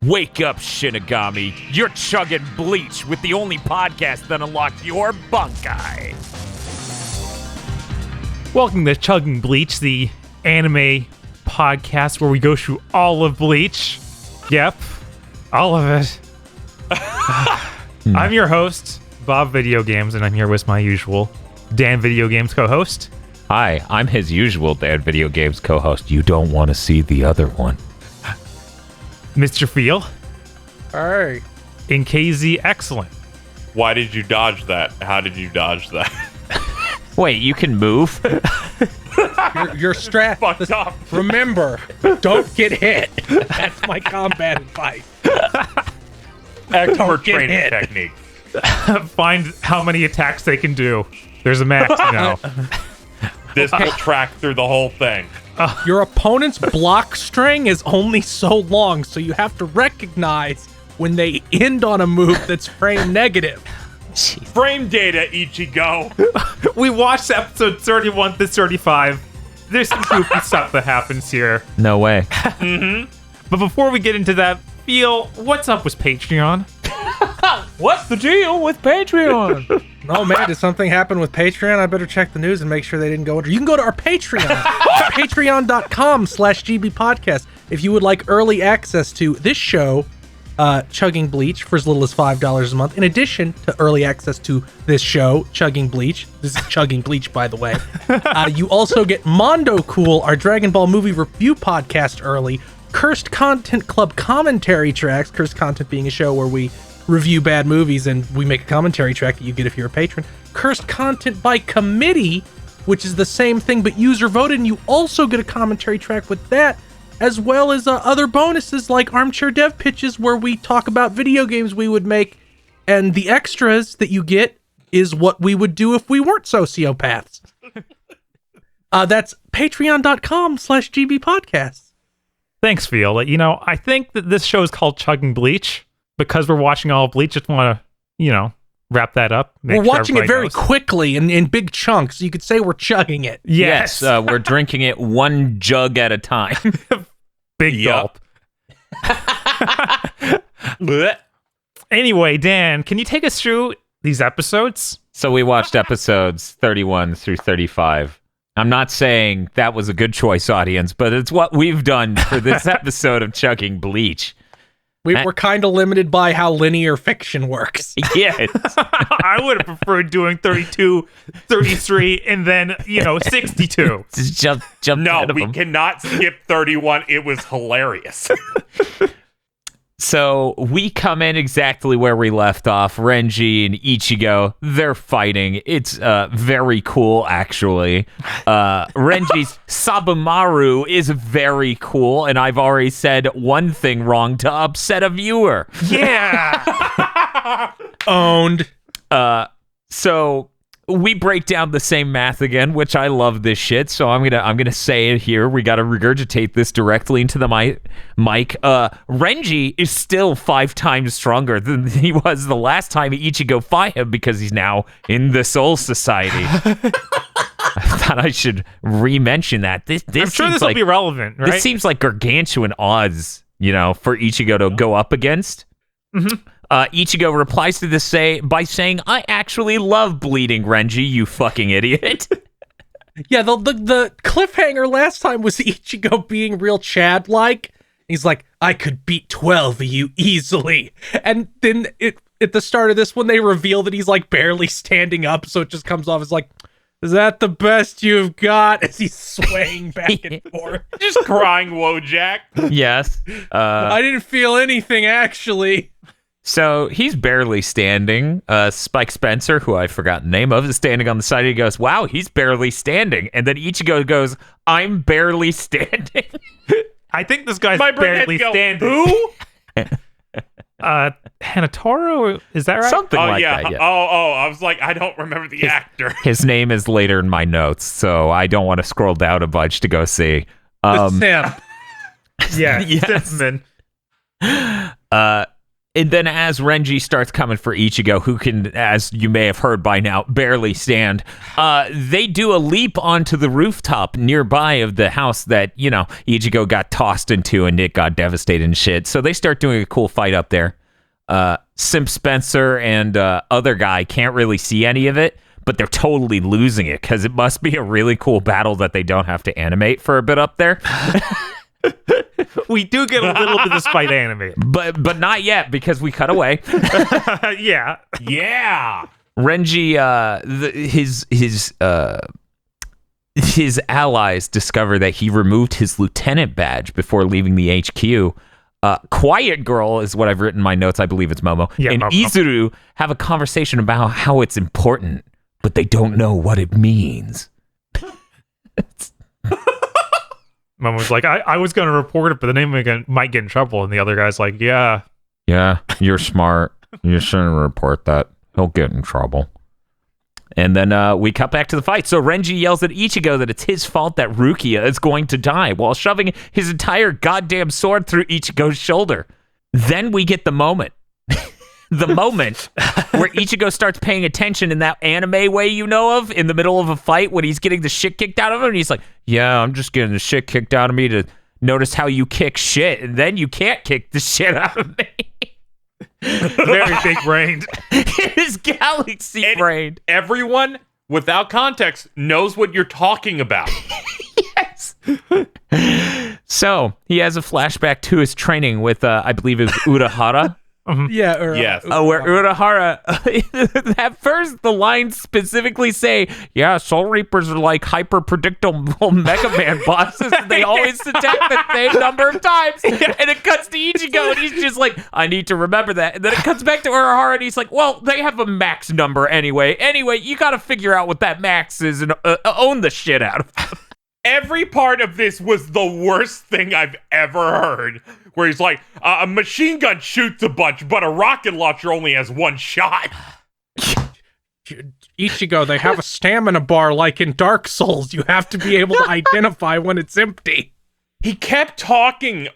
Wake up, Shinigami. You're chugging Bleach with the only podcast that unlocks your bunkai. Welcome to Chugging Bleach, the anime podcast where we go through all of Bleach. Yep, all of it. I'm your host, Bob Video Games, and I'm here with my usual Dan Video Games co-host. Hi, I'm his usual Dan Video Games co-host. You don't want to see the other one. Mr. Feel. Alright. And KZ Excellent. Why did you dodge that? How did you dodge that? Wait, you can move? You're strapped. Fucked up. Remember, don't get hit. That's my combat advice. Expert get training hit. technique. Find how many attacks they can do. There's a max, you know. This will track through the whole thing. Your opponent's block string is only so long, so you have to recognize when they end on a move that's frame negative. Frame data, Ichigo. We watched episode 31 to 35. There's some goofy stuff that happens here. No way. But before we get into that, Feel, what's up with Patreon? What's the deal with Patreon? Oh man, did something happen with Patreon? I better check the news and make sure they didn't go under. You can go to our Patreon, patreon.com/GBPodcast, if you would like early access to this show, Chugging Bleach, for as little as $5 a month. In addition to early access to this show, Chugging Bleach. This is Chugging Bleach, by the way. You also get Mondo Cool, our Dragon Ball movie review podcast early, Cursed Content Club commentary tracks, Cursed Content being a show where we review bad movies and we make a commentary track that you get if you're a patron. Cursed Content by Committee, which is the same thing but user voted, and you also get a commentary track with that, as well as other bonuses like Armchair Dev Pitches, where we talk about video games we would make, and the extras that you get is what we would do if we weren't sociopaths. That's patreon.com/GBPodcast. Thanks, Feel. You know, I think that this show is called Chugging Bleach because we're watching all of Bleach. Just want to, wrap that up. We're watching it very quickly in big chunks. So you could say we're chugging it. Yes. We're drinking it one jug at a time. Big gulp. Anyway, Dan, can you take us through these episodes? So we watched episodes 31 through 35. I'm not saying that was a good choice, audience, but it's what we've done for this episode of Chugging Bleach. We're kind of limited by how linear fiction works. Yes. I would have preferred doing 32, 33, and then, 62. Just jump No, ahead of we them. cannot skip 31. It was hilarious. So we come in exactly where we left off. Renji and Ichigo, they're fighting. It's very cool, actually. Renji's Sabumaru is very cool, and I've already said one thing wrong to upset a viewer. Yeah. Owned. So we break down the same math again, which I love this shit. So I'm gonna say it here. We gotta regurgitate this directly into the mic. Renji is still 5 times stronger than he was the last time Ichigo fought him because he's now in the Soul Society. I thought I should re-mention that. This I'm sure seems this will like, be relevant, right? This seems like gargantuan odds, for Ichigo to go up against. Mm-hmm. Ichigo replies to this by saying, "I actually love bleeding, Renji, you fucking idiot." Yeah, the cliffhanger last time was Ichigo being real Chad-like. He's like, I could beat 12 of you easily. And then at the start of this one, they reveal that he's like barely standing up, so it just comes off as like, is that the best you've got? As he's swaying back and forth. Just crying Wojak. Yes. I didn't feel anything, actually. So he's barely standing. Spike Spencer, who I forgot the name of, is standing on the side. He goes, wow, he's barely standing. And then Ichigo goes, I'm barely standing. I think this guy's My brain barely had to go, standing. Who? Hanatoro? Is that right? Something Oh, like yeah. that. Yeah. Oh, I was like, I don't remember the actor. His name is later in my notes, so I don't want to scroll down a bunch to go see. The simp. Yeah, Yes. Simpson. And then as Renji starts coming for Ichigo, who can, as you may have heard by now, barely stand, they do a leap onto the rooftop nearby of the house that, Ichigo got tossed into and it got devastated and shit. So they start doing a cool fight up there. Simp Spencer and other guy can't really see any of it, but they're totally losing it because it must be a really cool battle that they don't have to animate for a bit up there. We do get a little bit of fight animated. But not yet because we cut away. Yeah. Renji, his allies discover that he removed his lieutenant badge before leaving the HQ. Quiet Girl is what I've written in my notes. I believe it's Momo. Yeah, and Momo. Izuru have a conversation about how it's important, but they don't know what it means. Mom was like, I was going to report it, but the name might get in trouble. And the other guy's like, yeah. Yeah, you're smart. You shouldn't report that. He'll get in trouble. And then we cut back to the fight. So Renji yells at Ichigo that it's his fault that Rukia is going to die while shoving his entire goddamn sword through Ichigo's shoulder. Then we get the moment. The moment where Ichigo starts paying attention in that anime way you know of in the middle of a fight when he's getting the shit kicked out of him. And he's like, yeah, I'm just getting the shit kicked out of me to notice how you kick shit. And then you can't kick the shit out of me. Very big-brained. It is galaxy-brained. Everyone, without context, knows what you're talking about. Yes. So he has a flashback to his training with, I believe it was Urahara. Yeah. Yes. Where Urahara, at first the lines specifically say, yeah, Soul Reapers are like hyper-predictable Mega Man bosses. And they always attack the same number of times. And it cuts to Ichigo and he's just like, I need to remember that. And then it cuts back to Urahara and he's like, well, they have a max number anyway. Anyway, you got to figure out what that max is and own the shit out of it. Every part of this was the worst thing I've ever heard. Where he's like, a machine gun shoots a bunch, but a rocket launcher only has one shot. Ichigo, they have a stamina bar like in Dark Souls. You have to be able to identify when it's empty. He kept talking.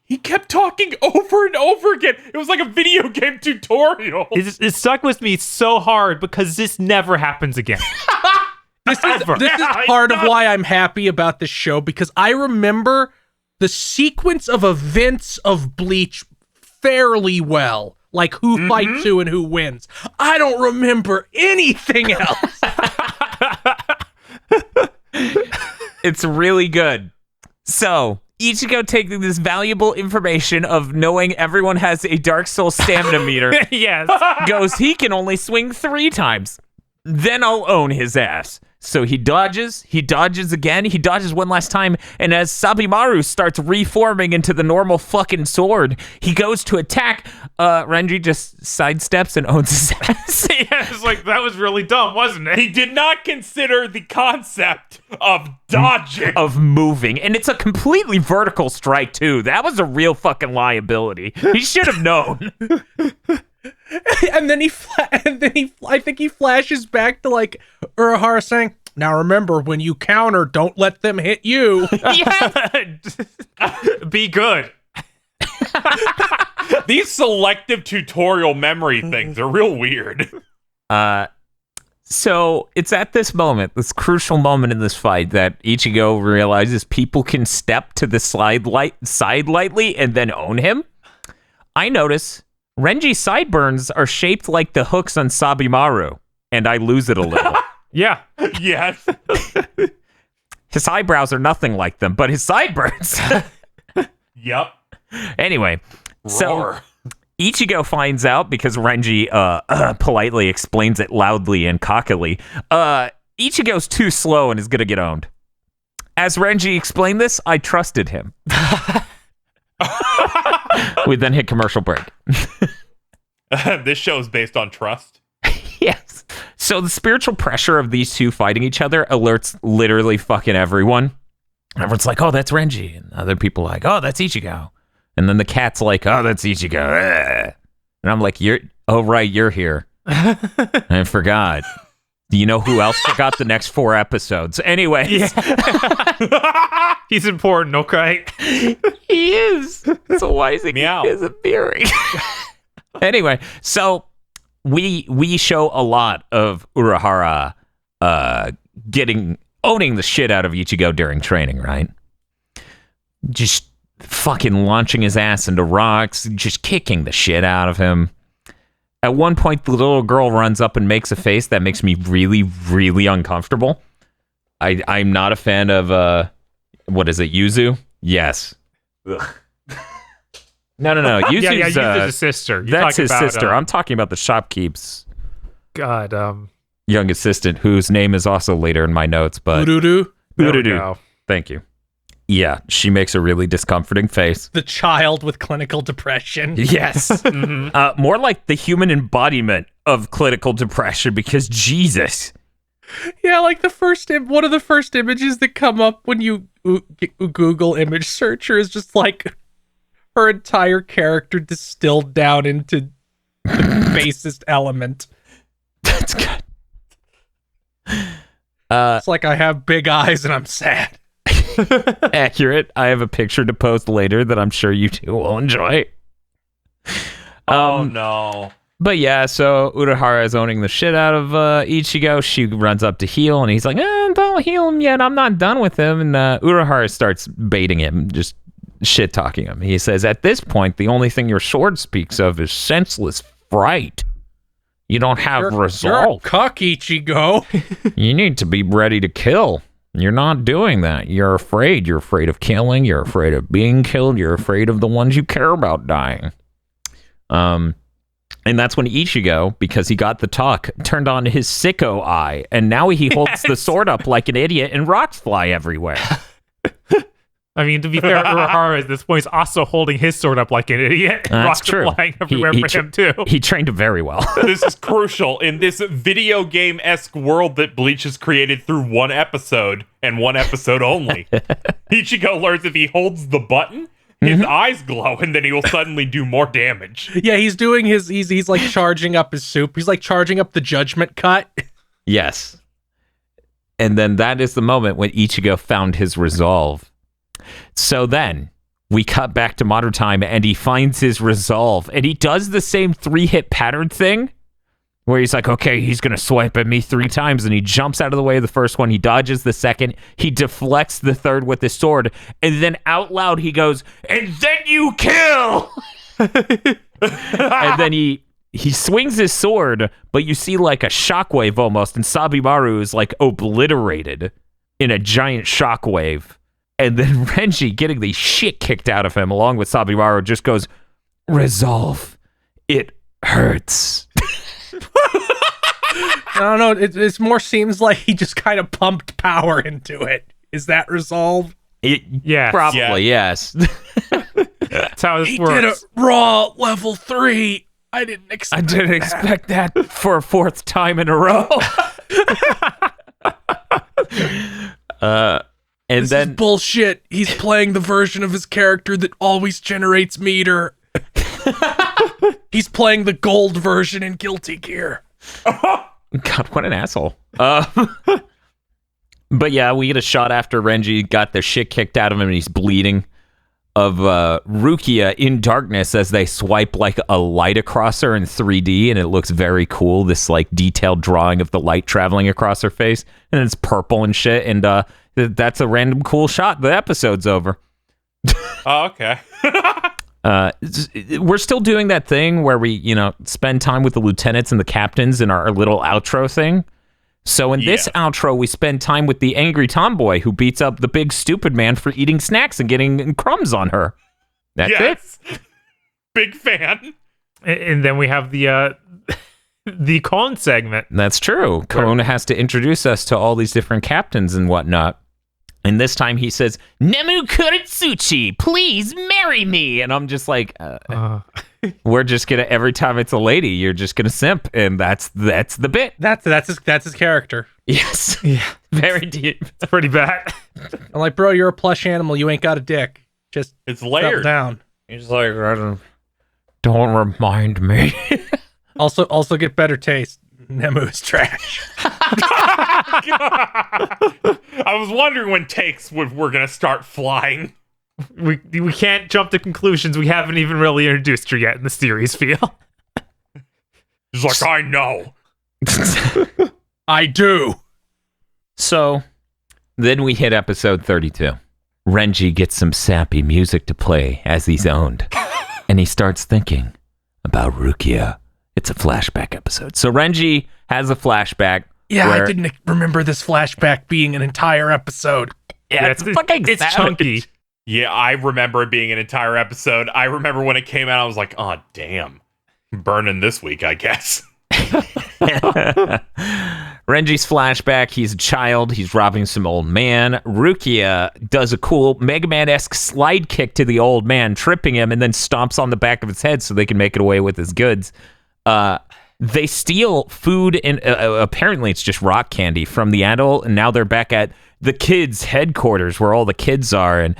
He kept talking over and over again. It was like a video game tutorial. It stuck with me so hard because this never happens again. This is part of why I'm happy about this show, because I remember the sequence of events of Bleach fairly well. Like who fights who and who wins. I don't remember anything else. It's really good. So, Ichigo taking this valuable information of knowing everyone has a Dark Soul stamina meter. Yes. Goes, he can only swing 3 times. Then I'll own his ass. So he dodges again, he dodges one last time, and as Sabimaru starts reforming into the normal fucking sword, he goes to attack, Renji just sidesteps and owns his ass. Yeah, it's like, that was really dumb, wasn't it? He did not consider the concept of dodging. Of moving, and it's a completely vertical strike too. That was a real fucking liability. He should have known. And then I think he flashes back to like Urahara saying, now remember, when you counter, don't let them hit you. Be good. These selective tutorial memory things are real weird. So it's at this moment, this crucial moment in this fight, that Ichigo realizes people can step to the side lightly and then own him. I notice Renji's sideburns are shaped like the hooks on Sabimaru, and I lose it a little. Yeah. Yes. His eyebrows are nothing like them, but his sideburns. Yep. Anyway, so Roar. Ichigo finds out because Renji politely explains it loudly and cockily. Ichigo's too slow and is going to get owned. As Renji explained this, I trusted him. We then hit commercial break. This show is based on trust. Yes. So the spiritual pressure of these two fighting each other alerts literally fucking everyone. Everyone's like, oh, that's Renji. And other people are like, oh, that's Ichigo. And then the cat's like, oh, that's Ichigo. And I'm like, right, you're here. I forgot. Do you know who else forgot the next 4 episodes? Anyways. Yeah. He's important, okay? He is. So why is he disappearing? Anyway, so we show a lot of Urahara owning the shit out of Ichigo during training, right? Just fucking launching his ass into rocks, just kicking the shit out of him. At one point, the little girl runs up and makes a face that makes me really, really uncomfortable. I'm not a fan of, what is it, Yuzu? Yes. Ugh. No. Yuzu's, Yuzu's his sister. That's his sister. I'm talking about the shopkeep's young assistant, whose name is also later in my notes, but... Ururu. Thank you. Yeah, she makes a really discomforting face. The child with clinical depression. Yes. Mm-hmm. More like the human embodiment of clinical depression, because Jesus. Yeah, like one of the first images that come up when you Google image searcher is just like her entire character distilled down into the basest element. That's good. It's like I have big eyes and I'm sad. Accurate. I have a picture to post later that I'm sure you two will enjoy. Oh no. But yeah, so Urahara is owning the shit out of Ichigo. She runs up to heal, and he's like, don't heal him yet. I'm not done with him. And Urahara starts baiting him, just shit-talking him. He says, at this point, the only thing your sword speaks of is senseless fright. You don't have resolve. You're a cuck, Ichigo. You need to be ready to kill. You're not doing that. You're afraid. You're afraid of killing. You're afraid of being killed. You're afraid of the ones you care about dying. And that's when Ichigo, because he got the talk, turned on his sicko eye, and now he holds the sword up like an idiot and rocks fly everywhere. I mean, to be fair, Urahara at this point is also holding his sword up like an idiot. That's true. Flying everywhere for him, too. He trained very well. This is crucial in this video game-esque world that Bleach has created through one episode, and one episode only. Ichigo learns if he holds the button, his eyes glow, and then he will suddenly do more damage. Yeah, he's doing he's like charging up his soup. He's like charging up the judgment cut. Yes. And then that is the moment when Ichigo found his resolve. So then we cut back to modern time, and he finds his resolve, and he does the same 3-hit pattern thing where he's like, okay, he's going to swipe at me 3 times, and he jumps out of the way of the first one. He dodges the second. He deflects the third with his sword, and then out loud he goes, and then you kill! And then he swings his sword, but you see like a shockwave almost, and Sabimaru is like obliterated in a giant shockwave. And then Renji, getting the shit kicked out of him, along with Sabimaru, just goes, resolve. It hurts. No, it more seems like he just kind of pumped power into it. Is that resolve? Yeah. Probably, yes. That's how this He works. did a raw level 3. I didn't expect that for a 4th time in a row. And this then is bullshit. He's playing the version of his character that always generates meter. He's playing the gold version in Guilty Gear. God, what an asshole. But yeah, we get a shot after Renji got the shit kicked out of him and he's bleeding, of Rukia in darkness as they swipe like a light across her in 3D, and it looks very cool, this like detailed drawing of the light traveling across her face, and it's purple and shit, and that's a random cool shot. The episode's over. Oh, okay. We're still doing that thing where we, spend time with the lieutenants and the captains in our little outro thing. So in this outro, we spend time with the angry tomboy who beats up the big stupid man for eating snacks and getting crumbs on her. That's it. Big fan. And then we have the Kon segment. That's true. Kon has to introduce us to all these different captains and whatnot. And this time he says, Nemu Kuretsuchi, please marry me. And I'm just like, we're just going to, every time it's a lady, you're just going to simp. And that's the bit. That's his character. Yes. Yeah. Very deep. It's pretty bad. I'm like, bro, you're a plush animal. You ain't got a dick. Just it's settle layered down. He's like, don't remind me. Also get better taste. Nemu is trash. I was wondering when takes were going to start flying. We can't jump to conclusions we haven't even really introduced her yet in the series, feel. He's like, I know. I do. So then we hit episode 32. Renji gets some sappy music to play as he's owned. And he starts thinking about Rukia. It's a flashback episode. So Renji has a flashback. Yeah, where, I didn't remember this flashback being an entire episode. Yeah, it's fucking it's savage. chunky. Yeah, I remember it being an entire episode. I remember when it came out, I was like, oh, damn. Burning this week, I guess. Renji's flashback, he's a child, he's robbing some old man. Rukia does a cool Mega Man-esque slide kick to the old man, tripping him, and then stomps on the back of his head so they can make it away with his goods. They steal food, and apparently it's just rock candy from the adult, and now they're back at the kids' headquarters where all the kids are, and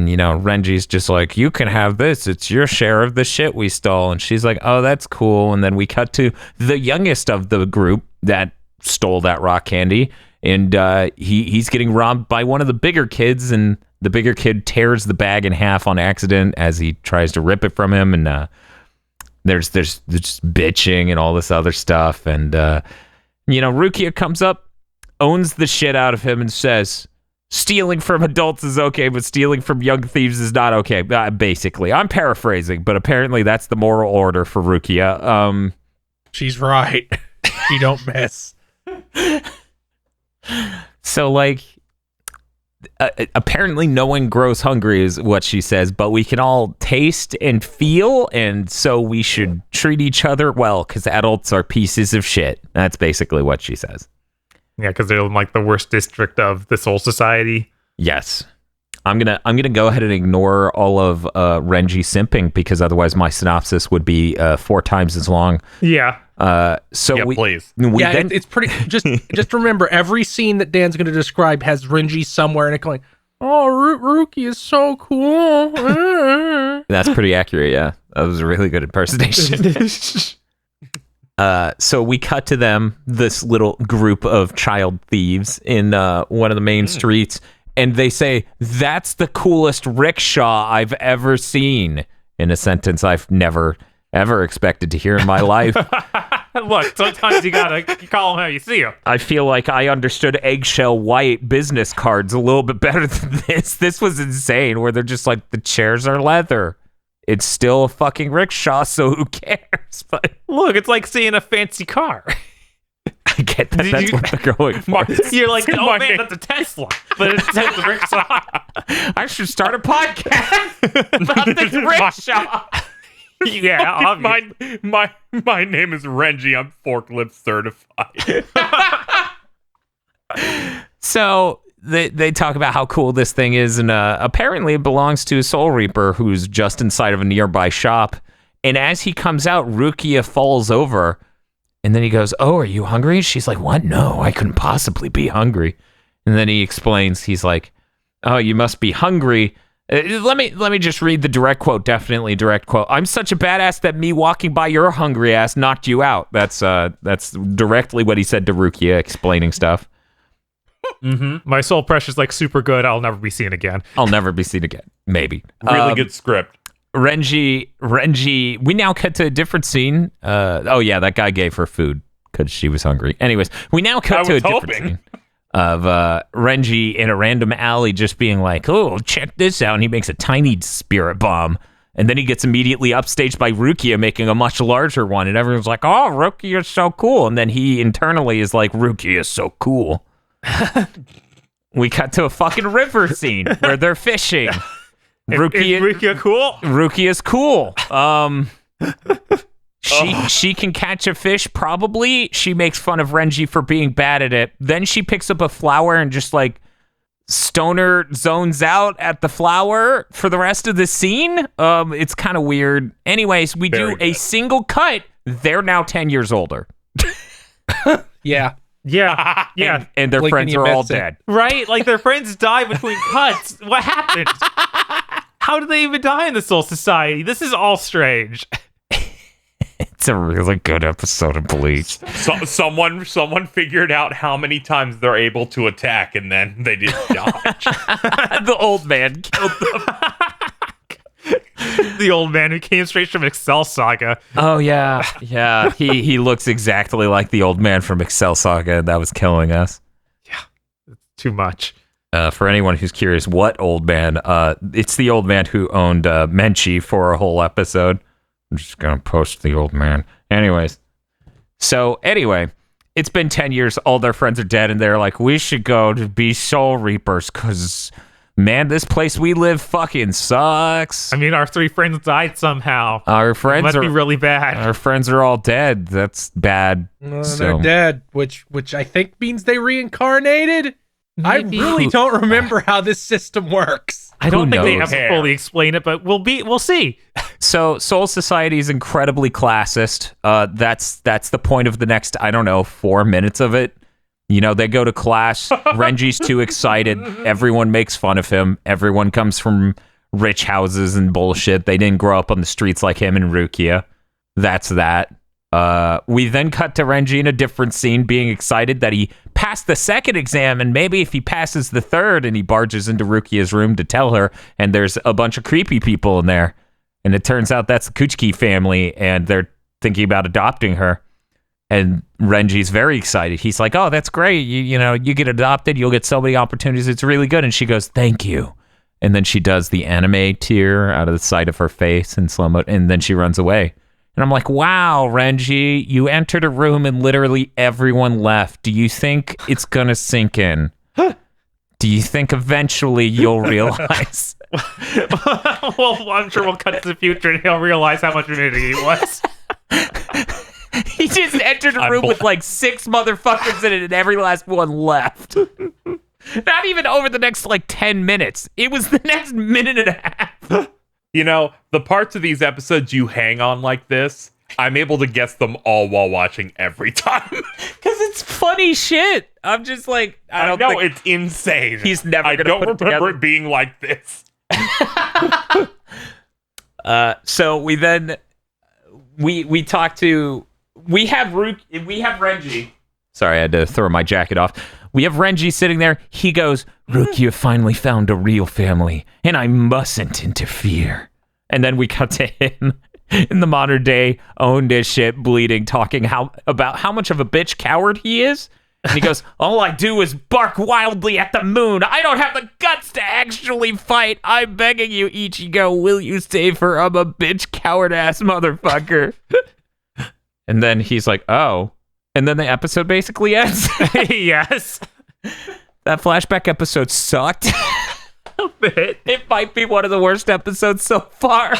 you know, Renji's just like, you can have this. It's your share of the shit we stole. And she's like, oh, that's cool. And then we cut to the youngest of the group that stole that rock candy. And he's getting robbed by one of the bigger kids. And the bigger kid tears the bag in half on accident as he tries to rip it from him. And there's just bitching and all this other stuff. And, you know, Rukia comes up, owns the shit out of him and says, stealing from adults is okay, but stealing from young thieves is not okay. Basically, I'm paraphrasing, but apparently that's the moral order for Rukia. She's right. She don't miss. So, like, apparently no one grows hungry is what she says, but we can all taste and feel, and so we should treat each other well, because adults are pieces of shit. That's basically what she says. Yeah, because they're like the worst district of this whole society. Yes. I'm gonna go ahead and ignore all of Renji simping, because otherwise my synopsis would be 4 times as long. Yeah. So yeah, we please. Yeah, it's pretty. Just remember, every scene that Dan's going to describe has Renji somewhere in it going, "Oh, Ruki is so cool." That's pretty accurate. Yeah, that was a really good impersonation. So we cut to them, this little group of child thieves in one of the main streets, and they say, "That's the coolest rickshaw I've ever seen," in a sentence I've never, ever expected to hear in my life. Look, sometimes you gotta call them how you see them. I feel like I understood eggshell white business cards a little bit better than this. This was insane, where they're just like, the chairs are leather. It's still a fucking rickshaw, so who cares? But look, it's like seeing a fancy car. I get that. That's what they're going for. You're like, oh man, that's a Tesla, but it's a rickshaw. I should start a podcast about this rickshaw. Yeah, my name is Renji. I'm forklift certified. So they talk about how cool this thing is, and apparently it belongs to a Soul Reaper who's just inside of a nearby shop. And as he comes out, Rukia falls over, and then he goes, "Oh, are you hungry?" She's like, "What? No, I couldn't possibly be hungry." And then he explains, he's like, "Oh, you must be hungry. Let me just read the direct quote. Definitely direct quote. I'm such a badass that me walking by your hungry ass knocked you out." That's directly what he said to Rukia, explaining stuff. Mm-hmm. My soul pressure's like super good. I'll never be seen again. I'll never be seen again. Maybe. Really good script. Renji. We now cut to a different scene. Oh yeah, that guy gave her food because she was hungry. Anyways, we now cut to a different scene of Renji in a random alley just being like, "Oh, check this out," and he makes a tiny spirit bomb, and then he gets immediately upstaged by Rukia making a much larger one, and everyone's like, "Oh, Rukia's so cool," and then he internally is like, "Rukia's so cool." We cut to a fucking river scene where they're fishing. Is Rukia cool? Rukia's cool. She can catch a fish, probably. She makes fun of Renji for being bad at it. Then she picks up a flower and just like stoner zones out at the flower for the rest of the scene. It's kind of weird. Anyways, we do a single cut. They're now 10 years older. Yeah. Yeah. Yeah. And their Blinking friends you are all missed it. dead. Right? Like their friends die between cuts. What happened? How did they even die in this whole society? This is all strange. It's a really good episode of Bleach. So, someone figured out how many times they're able to attack, and then they didn't dodge. The old man killed them. The old man who came straight from Excel Saga. Oh yeah, yeah. He looks exactly like the old man from Excel Saga that was killing us. Too much. For anyone who's curious, what old man? It's the old man who owned Menchie for a whole episode. I'm just gonna post the old man. Anyways, it's been 10 years. All their friends are dead, and they're like, we should go to be Soul Reapers, because, man, this place we live fucking sucks. I mean, our 3 friends died somehow. Our friends Must be really bad. Our friends are all dead. That's bad. They're dead, which I think means they reincarnated. I really don't remember how this system works. I don't think they knows? ever fully explain it, but we'll see. So Soul Society is incredibly classist. That's the point of the next, 4 minutes of it. You know, they go to class. Renji's too excited. Everyone makes fun of him. Everyone comes from rich houses and bullshit. They didn't grow up on the streets like him and Rukia. That's that. We then cut to Renji in a different scene being excited that he passed the second exam, and maybe if he passes the third, and he barges into Rukia's room to tell her, and there's a bunch of creepy people in there. And it turns out that's the Kuchiki family, and they're thinking about adopting her. And Renji's very excited. He's like, oh, that's great. You know, you get adopted, you'll get so many opportunities. It's really good. And she goes, thank you. And then she does the anime tear out of the side of her face in slow-mo, and then she runs away. And I'm like, wow, Renji, you entered a room and literally everyone left. Do you think it's going to sink in? Do you think eventually you'll realize? Well, I'm sure we'll cut to the future and he'll realize how much of an idiot he was. He just entered a room with like 6 motherfuckers in it and every last one left. Not even over the next like 10 minutes. It was the next minute and a half. You know, the parts of these episodes you hang on like this, I'm able to guess them all while watching every time. Because it's funny shit. I'm just like, I don't know. It's insane. He's never I going to don't put it remember together. it being like this. So we then, we talk to, we have Renji. Sorry, I had to throw my jacket off. We have Renji sitting there. He goes, Rukia finally found a real family, and I mustn't interfere. And then we cut to him in the modern day, owned as shit, bleeding, talking about how much of a bitch coward he is. And he goes, all I do is bark wildly at the moon. I don't have the guts to actually fight. I'm begging you, Ichigo, will you save her? I'm a bitch coward ass motherfucker. And then he's like, oh. And then the episode basically ends. Yes. That flashback episode sucked. A bit. It might be one of the worst episodes so far.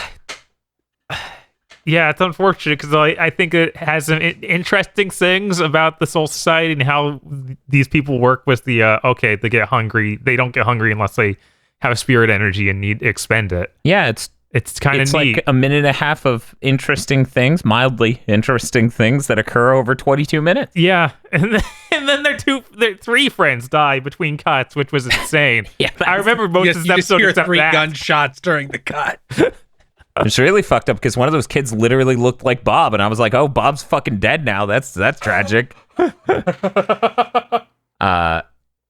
Yeah, it's unfortunate because I think it has some interesting things about the Soul Society and how these people work with the, they get hungry. They don't get hungry unless they have spirit energy and need to expend it. Yeah, it's kind of neat. Like a minute and a half of interesting things, mildly interesting things that occur over 22 minutes. Yeah, and then their 3 friends die between cuts, which was insane. Yeah, I remember most of this episode hear except 3 that. gunshots during the cut. It's really fucked up because one of those kids literally looked like Bob, and I was like, oh, Bob's fucking dead now. That's tragic.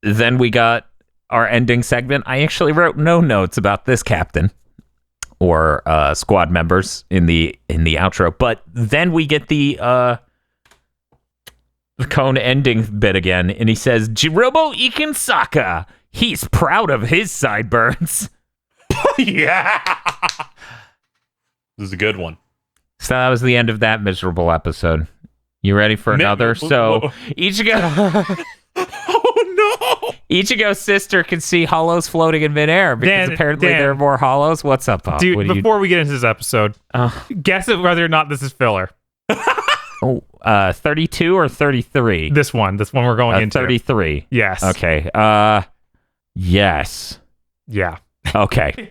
Then we got our ending segment. I actually wrote no notes about this captain or squad members in the outro, but then we get the Cone ending bit again, and he says, Jirobo Ikansaka, he's proud of his sideburns. Yeah. This is a good one. So that was the end of that miserable episode. You ready for another? So Ichigo... Oh, no! Ichigo's sister can see hollows floating in midair because apparently there are more hollows. What's up, Bob? Dude, before we get into this episode, guess whether or not this is filler. 32 or 33? This one we're going into. 33. Yes. Okay. Yes. Yeah. Okay.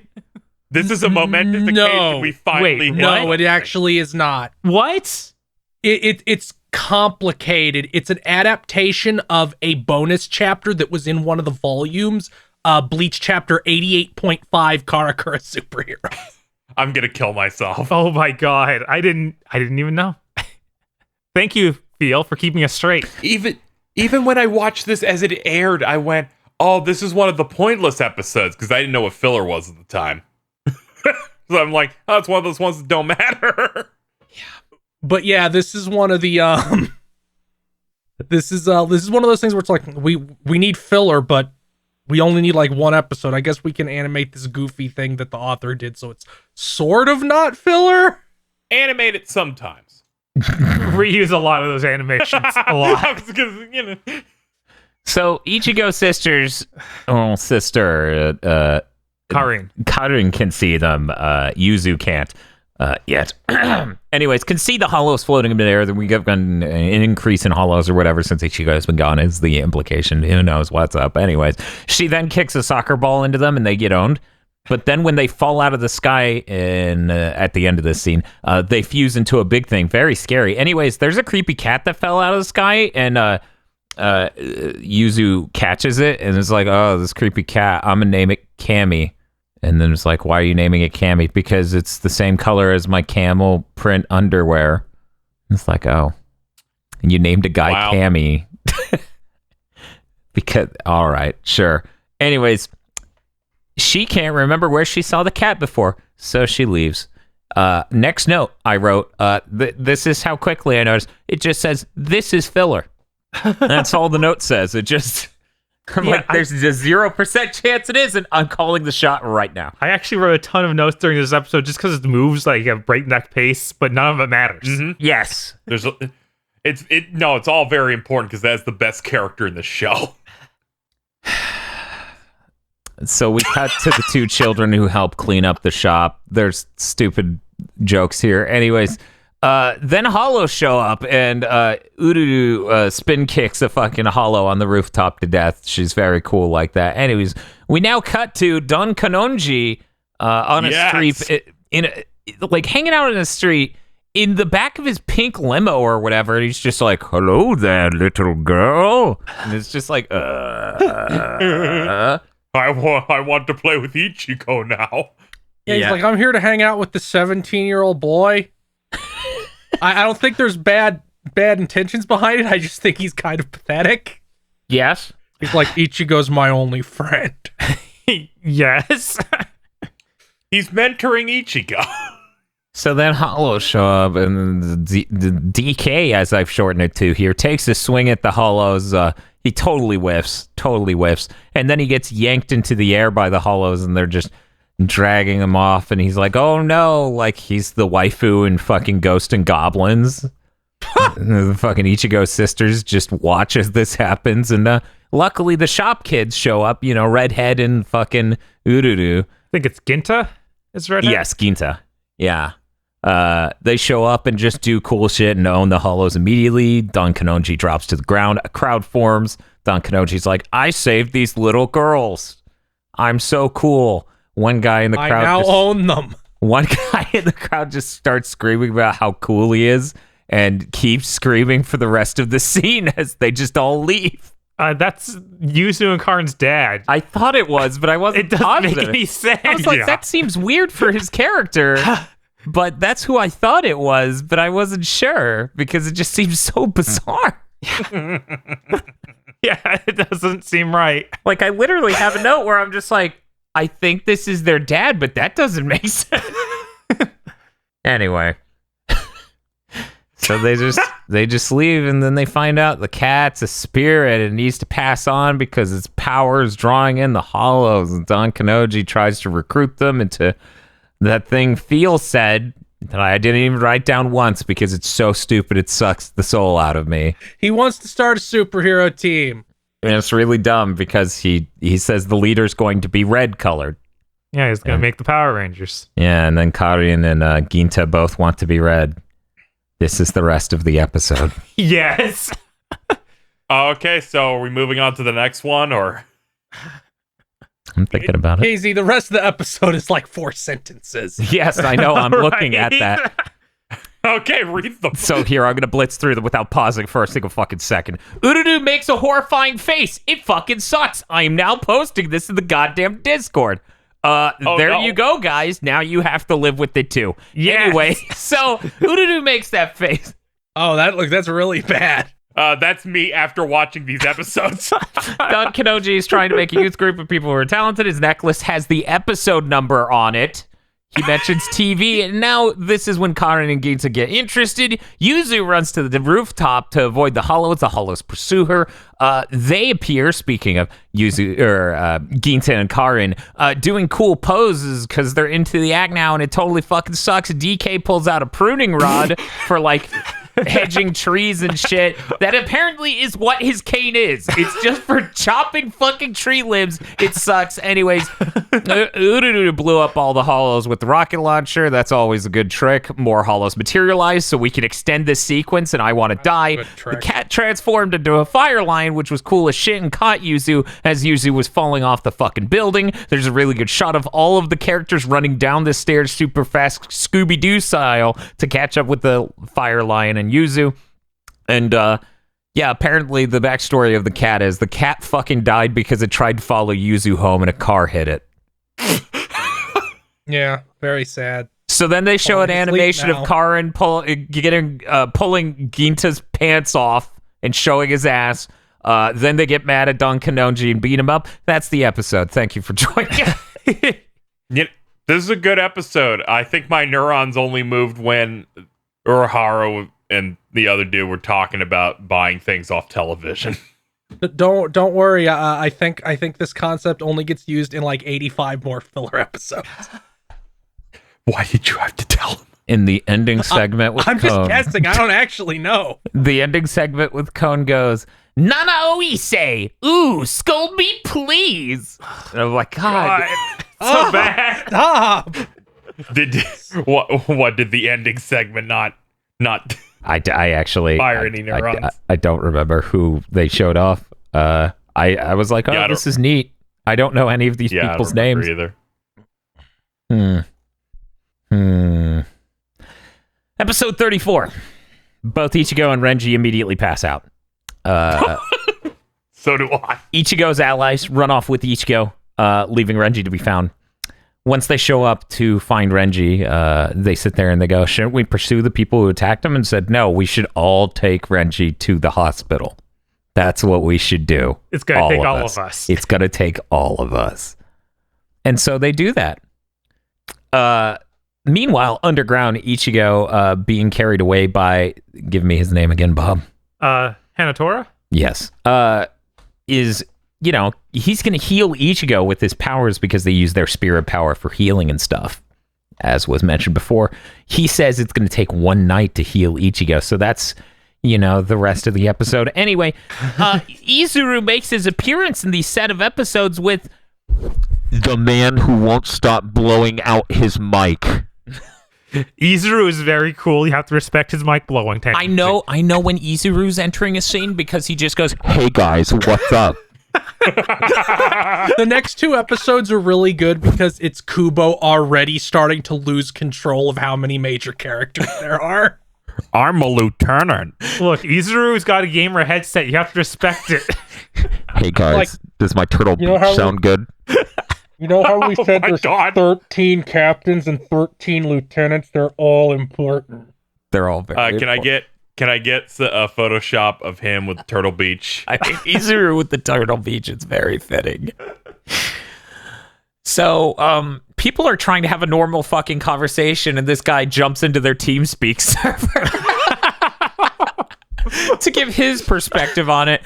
This is a momentous occasion. We finally No, it actually is not. What? It's complicated. It's an adaptation of a bonus chapter that was in one of the volumes, Bleach chapter 88.5, Karakura Superhero. I'm gonna kill myself. Oh my god. I didn't even know. Thank you, Phil, for keeping us straight. Even when I watched this as it aired, I went, "Oh, this is one of the pointless episodes," because I didn't know what filler was at the time. So I'm like, "Oh, it's one of those ones that don't matter." But yeah, this is one of the this is one of those things where it's like we need filler, but we only need like one episode. I guess we can animate this goofy thing that the author did, so it's sort of not filler. Animate it sometimes. Reuse a lot of those animations. A lot. Because, you know. So Ichigo sister, Karin can see them. Yuzu can't yet. Anyways, can see the hollows floating in midair. Then we get an increase in hollows or whatever since Ichigo has been gone is the implication. Who knows what's up? Anyways, she then kicks a soccer ball into them and they get owned. But then when they fall out of the sky at the end of this scene, they fuse into a big thing. Very scary. Anyways, there's a creepy cat that fell out of the sky and Yuzu catches it and is like, "Oh, this creepy cat, I'm gonna name it Cammy." And then it's like, "Why are you naming it Cammy?" "Because it's the same color as my camel print underwear." It's like, "Oh, and you named a guy Wow. Cammy." Because, all right, sure. Anyways, she can't remember where she saw the cat before, so she leaves. Next note I wrote, this is how quickly I noticed. It just says, "This is filler." That's all the note says. It just... I'm like, there's a 0% chance it is, and I'm calling the shot right now. I actually wrote a ton of notes during this episode just because it moves like a breakneck pace, but none of it matters. Mm-hmm. Yes. It's all very important because that's the best character in the show. So we cut to the two children who help clean up the shop. There's stupid jokes here. Anyways, then Hollows show up and Ururu spin kicks a fucking Hollow on the rooftop to death. She's very cool like that. Anyways, we now cut to Don Kanonji on a street like hanging out in a street in the back of his pink limo or whatever. And he's just like, "Hello there, little girl." And it's just like, I want to play with Ichigo now. Yeah, he's like, "I'm here to hang out with the 17-year-old boy." I don't think there's bad intentions behind it. I just think he's kind of pathetic. Yes. He's like, "Ichigo's my only friend." Yes. He's mentoring Ichigo. So then Hollows show up, and the DK, as I've shortened it to here, takes a swing at the Hollows. He totally whiffs, and then he gets yanked into the air by the Hollows, and they're just dragging him off, and he's like, "Oh no," like he's the waifu in fucking Ghost and Goblins. The fucking Ichigo sisters just watch as this happens, and luckily the shop kids show up, Redhead and fucking Ururu. I think it's Ginta. Is Redhead? Yes, Ginta. Yeah. They show up and just do cool shit and own the Hollows immediately. Don Kanonji drops to the ground. A crowd forms. Don Kanonji's like, "I saved these little girls. I'm so cool." One guy in the crowd... I now own them. One guy in the crowd just starts screaming about how cool he is and keeps screaming for the rest of the scene as they just all leave. That's Yuzu and Karin's dad. I thought it was, but I wasn't It doesn't positive. make any sense. I was like, that seems weird for his character. But that's who I thought it was, but I wasn't sure because it just seems so bizarre. Yeah, it doesn't seem right. Like, I literally have a note where I'm just like, I think this is their dad, but that doesn't make sense. Anyway. So they just leave, and then they find out the cat's a spirit and needs to pass on because its power is drawing in the Hollows, and Don Kanonji tries to recruit them into that thing Phil said that I didn't even write down once because it's so stupid it sucks the soul out of me. He wants to start a superhero team. And it's really dumb because he says the leader's going to be red colored. Yeah, he's gonna make the Power Rangers. Yeah, and then Karin and Ginta both want to be red. This is the rest of the episode. Yes. Okay, so are we moving on to the next one, or? I'm thinking about it. KZ, the rest of the episode is like 4 sentences. Yes, I know. I'm looking at that. Okay, read them. So here, I'm going to blitz through them without pausing for a single fucking second. Ururu makes a horrifying face. It fucking sucks. I am now posting this in the goddamn Discord. You go, guys. Now you have to live with it too. Yes. Anyway, so Ururu makes that face. Oh, that's really bad. That's me after watching these episodes. Don Kanoji is trying to make a youth group of people who are talented. His necklace has the episode number on it. He mentions TV, and now this is when Karen and Ginta get interested. Yuzu runs to the rooftop to avoid the Hollows. The Hollows pursue her. They appear, speaking of Yuzu or Ginta and Karen, doing cool poses because they're into the act now, and it totally fucking sucks. DK pulls out a pruning rod for like hedging trees and shit. That apparently is what his cane is. It's just for chopping fucking tree limbs. It sucks. Anyways, Ururu blew up all the Hollows with the rocket launcher. That's always a good trick. More Hollows materialize so we can extend this sequence, and I want to die. The cat transformed into a fire lion, which was cool as shit, and caught Yuzu as Yuzu was falling off the fucking building. There's a really good shot of all of the characters running down the stairs super fast, Scooby-Doo style, to catch up with the fire lion and Yuzu. And yeah, apparently the backstory of the cat is the cat fucking died because it tried to follow Yuzu home and a car hit it. Yeah, very sad. So then they show an animation of Karen pulling Ginta's pants off and showing his ass. Then they get mad at Don Kanonji and beat him up. That's the episode. Thank you for joining. Yeah, this is a good episode. I think my neurons only moved when Urahara and the other dude were talking about buying things off television. Don't worry. I think this concept only gets used in like 85 more filler episodes. Why did you have to tell him? In the ending segment with I'm Cone. just guessing. I don't actually know. The ending segment with Cone goes, Nana Oise, ooh, scold me, please. And I'm like, God. So bad. Stop. What did the ending segment not I actually fire any neurons? I don't remember who they showed off. I was like, oh, this is neat. I don't know any of these people's names either. Episode 34. Both Ichigo and Renji immediately pass out. So do I. Ichigo's allies run off with Ichigo, leaving Renji to be found. Once they show up to find Renji, they sit there and they go, shouldn't we pursue the people who attacked him? And said, no, we should all take Renji to the hospital. That's what we should do. It's going to take all of us. It's going to take all of us. And so they do that. Meanwhile, underground, Ichigo being carried away by, give me his name again, Bob. Hanatora? Yes. Is, he's going to heal Ichigo with his powers because they use their spirit power for healing and stuff, as was mentioned before. He says it's going to take one night to heal Ichigo. So that's, the rest of the episode. Anyway, Izuru makes his appearance in these set of episodes with the man who won't stop blowing out his mic. Izuru is very cool. You have to respect his mic blowing. I know when Izuru's entering a scene because he just goes, hey guys, what's up? The next two episodes are really good because it's Kubo already starting to lose control of how many major characters there are. I'm a lieutenant. Look, Izuru's got a gamer headset. You have to respect it. Hey guys, does my turtle sound good? You know how we said there's God. 13 captains and 13 lieutenants? They're all important. They're all very important. Can I get a Photoshop of him with Turtle Beach? I think Izuru with the Turtle Beach is very fitting. So, people are trying to have a normal fucking conversation, and this guy jumps into their TeamSpeak server to give his perspective on it.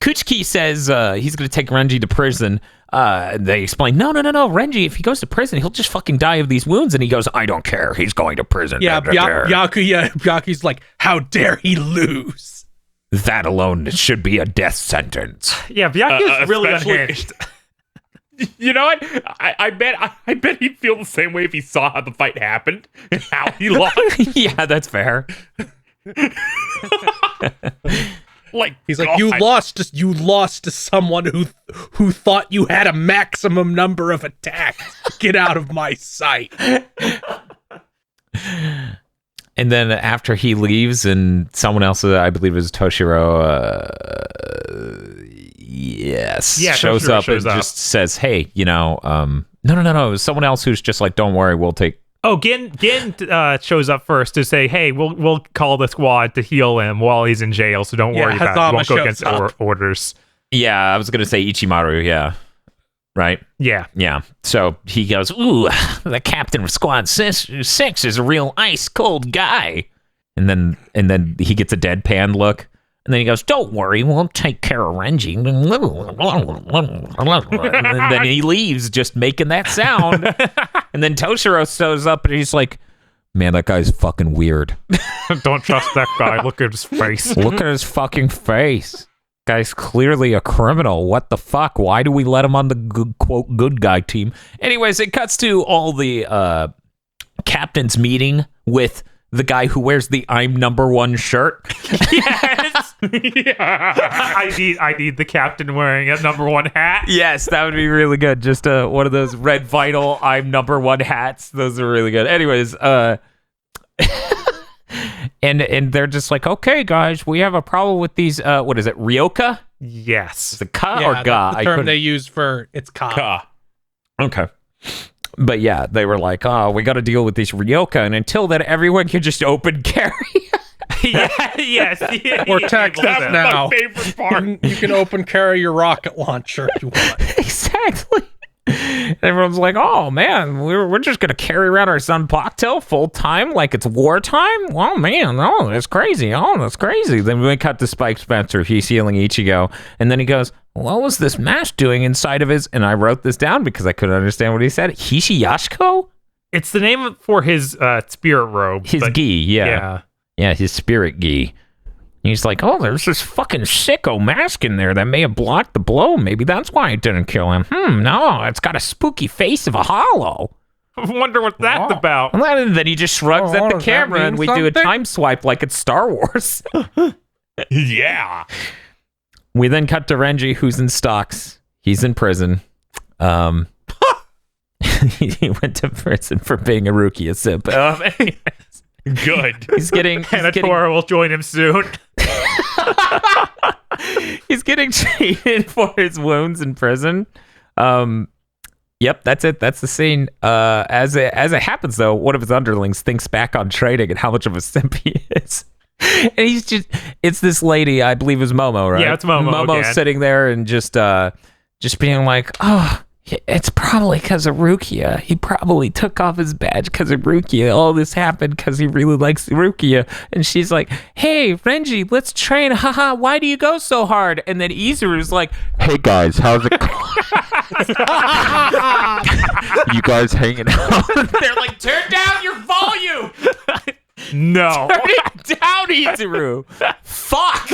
Kuchiki says he's going to take Renji to prison. They explain, no. Renji, if he goes to prison, he'll just fucking die of these wounds. And he goes, I don't care. He's going to prison. Yeah, Byaku's like, how dare he lose? That alone should be a death sentence. Yeah, Byaku's really unhinged. You know what? I bet he'd feel the same way if he saw how the fight happened and how he lost. Yeah, that's fair. He's like, you lost to someone who thought you had a maximum number of attacks. Get out of my sight. And then after he leaves, and someone else, I believe it was Toshiro, shows up and just says, hey, no. It was someone else who's just like, don't worry, we'll take Oh, Gin shows up first to say, "Hey, we'll call the squad to heal him while he's in jail, so don't worry about it. Hazama Won't go shows against up. orders." Yeah, I was gonna say Ichimaru. Yeah, right. Yeah. Yeah. So he goes, "Ooh, the captain of Squad 6 is a real ice cold guy," and then he gets a deadpan look. And then he goes, "Don't worry, we'll take care of Renji." And then he leaves just making that sound. And then Toshiro shows up and he's like, "Man, that guy's fucking weird. Don't trust that guy. Look at his face. Look at his fucking face. Guy's clearly a criminal. What the fuck? Why do we let him on the quote good guy team?" Anyways, it cuts to all the captains meeting with the guy who wears the "I'm number one" shirt. Yes. Yeah. I need the captain wearing a number one hat. Yes, that would be really good. Just one of those red vinyl "I'm number one" hats. Those are really good. Anyways, and they're just like, "Okay, guys, we have a problem with these. What is it, Ryoka? Yes. Is it ka Yeah, or ga? that's the I term couldn't- they use for it's ka. Ka. Okay. But yeah, they were like, "Oh, we got to deal with these Ryoka, and until then, everyone can just open carry." Yeah, yes. Or Texas That's now. my favorite part. You can open carry your rocket launcher if you want. Exactly. And everyone's like, "Oh man, we're just gonna carry around our son Bakto full time like it's wartime? Oh man, oh that's crazy. Oh, that's crazy." Then we cut to Spike Spencer. He's healing Ichigo, and then he goes, "What was this mask doing inside of his?" And I wrote this down because I couldn't understand what he said. Hishiyashiko? It's the name for his spirit robe. His but- gi, yeah, his spirit gi. He's like, "Oh, there's this fucking sicko mask in there that may have blocked the blow. Maybe that's why it didn't kill him. No, it's got a spooky face of a hollow." I wonder what that's Wow. about. And then he just shrugs Oh, at the does that camera and mean we do a something? time swipe like it's Star Wars. Yeah. We then cut to Renji, who's in stocks. He's in prison. He went to prison for being a Rukia simp. Good. He's getting Hanatora will join him soon. he's getting treated for his wounds in prison. Yep, that's it. That's the scene. As it happens, though, one of his underlings thinks back on trading and how much of a simp he is. And it's this lady, I believe is Momo, right? Yeah, it's Momo Momo's again. sitting there and just being like, "Oh, it's probably because of Rukia. He probably took off his badge because of Rukia. All this happened because he really likes Rukia." And she's like, "Hey, Renji, let's train. Haha, why do you go so hard?" And then Izuru's like, "Hey guys, how's it going? You guys hanging out?" They're like, "Turn down your volume. No. Turn it down, Izuru. Fuck."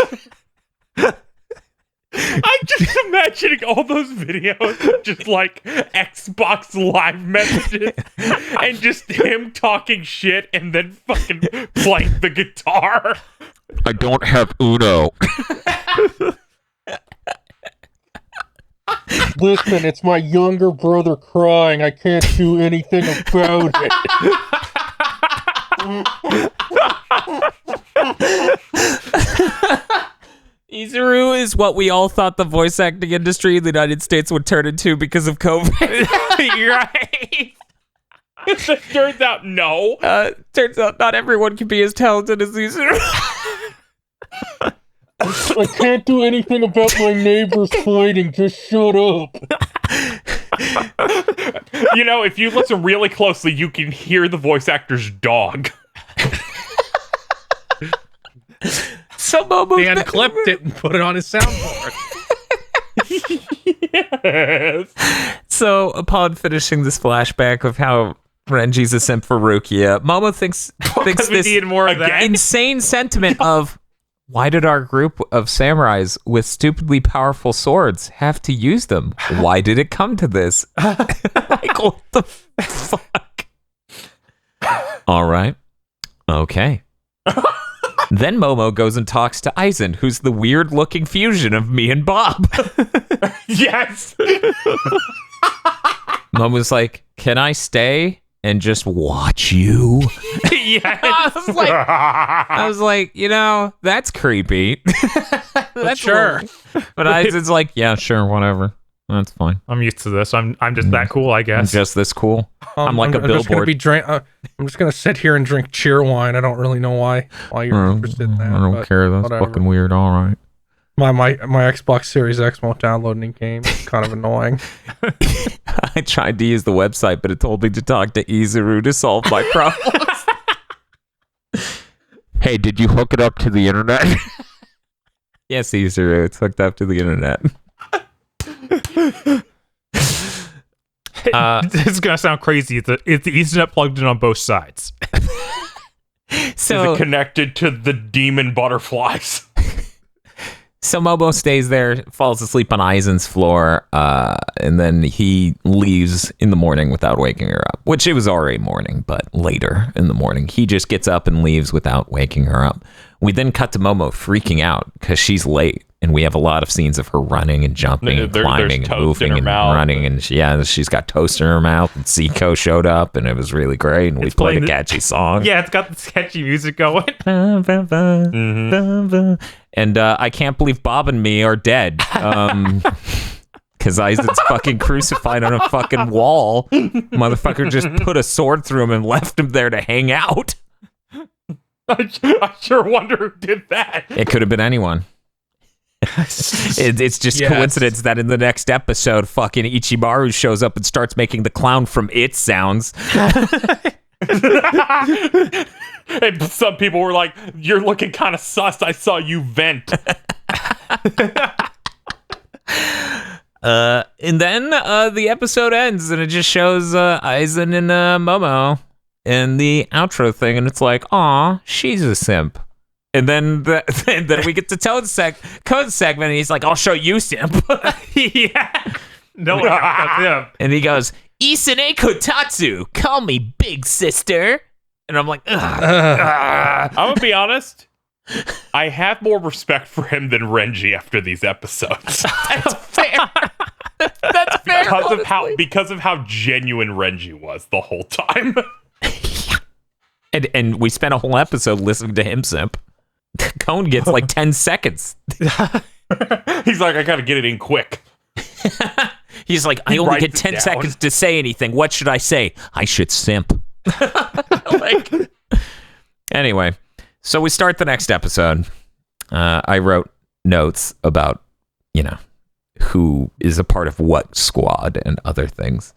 I'm just imagining all those videos, just like Xbox Live messages, and just him talking shit and then fucking playing the guitar. "I don't have Uno." Listen, it's my younger brother crying. I can't do anything about it. Izuru is what we all thought the voice acting industry in the United States would turn into because of COVID. You're right. It turns out no. Turns out not everyone can be as talented as Izuru. I can't do anything about my neighbors fighting. Just shut up. You know, if you listen really closely, you can hear the voice actor's dog. So Momo Dan clipped it and put it on his soundboard. Yes. So upon finishing this flashback of how Renji's a simp for Rukia, Momo thinks Because we this need more of that. Again? insane sentiment of, why did our group of samurais with stupidly powerful swords have to use them? Why did it come to this? Like, what the fuck? All right. Okay. Then Momo goes and talks to Aizen, who's the weird-looking fusion of me and Bob. Yes. Momo's like, "Can I stay and just watch you?" Yes. I was like, that's creepy. That's Sure. But Aizen's like, "Yeah, sure, whatever." That's fine. I'm used to this. I'm just that cool, I I'm guess. just this cool. I'm like a I'm just gonna billboard. I'm just gonna sit here and drink cheer wine. I don't really know why you're interested in that. I don't but care. That's whatever. fucking weird. All right. My Xbox Series X won't download any games. It's kind of annoying. I tried to use the website, but it told me to talk to Izuru to solve my problems. Hey, did you hook it up to the internet? Yes, Izuru, it's hooked up to the internet. This is gonna sound crazy. It's the Ethernet plugged in on both sides. So Is it connected to the demon butterflies? So Momo stays there, falls asleep on Aizen's floor, and then he leaves in the morning without waking her up. Which it was already morning, but later in the morning. He just gets up and leaves without waking her up. We then cut to Momo freaking out because she's late, and we have a lot of scenes of her running and jumping and climbing and moving and running, and she's got toast in her mouth, and Zico showed up, and it was really great, and we played a catchy song. Yeah, it's got the catchy music going. And I can't believe Bob and me are dead. Because Aizen's fucking crucified on a fucking wall. Motherfucker just put a sword through him and left him there to hang out. I sure wonder who did that. It could have been anyone. It's just coincidence that in the next episode, fucking Ichimaru shows up and starts making the clown from It sounds. And some people were like, "You're looking kind of sus. I saw you vent." And then the episode ends, and it just shows Aizen and Momo in the outro thing, and it's like, "Aw, she's a simp." And then and then we get to Code segment, and he's like, "I'll show you, simp." Yeah. No one got him. And he goes, "Isane Kotatsu, call me big sister." And I'm like, ugh. I'm gonna be honest. I have more respect for him than Renji after these episodes. That's fair. That's fair. Because of how genuine Renji was the whole time. And we spent a whole episode listening to him simp. Cone gets like 10 seconds. He's like, I gotta get it in quick. He's like, I only get 10 seconds to say anything. What should I say? I should simp. Anyway, so we start the next episode. I wrote notes about, who is a part of what squad and other things.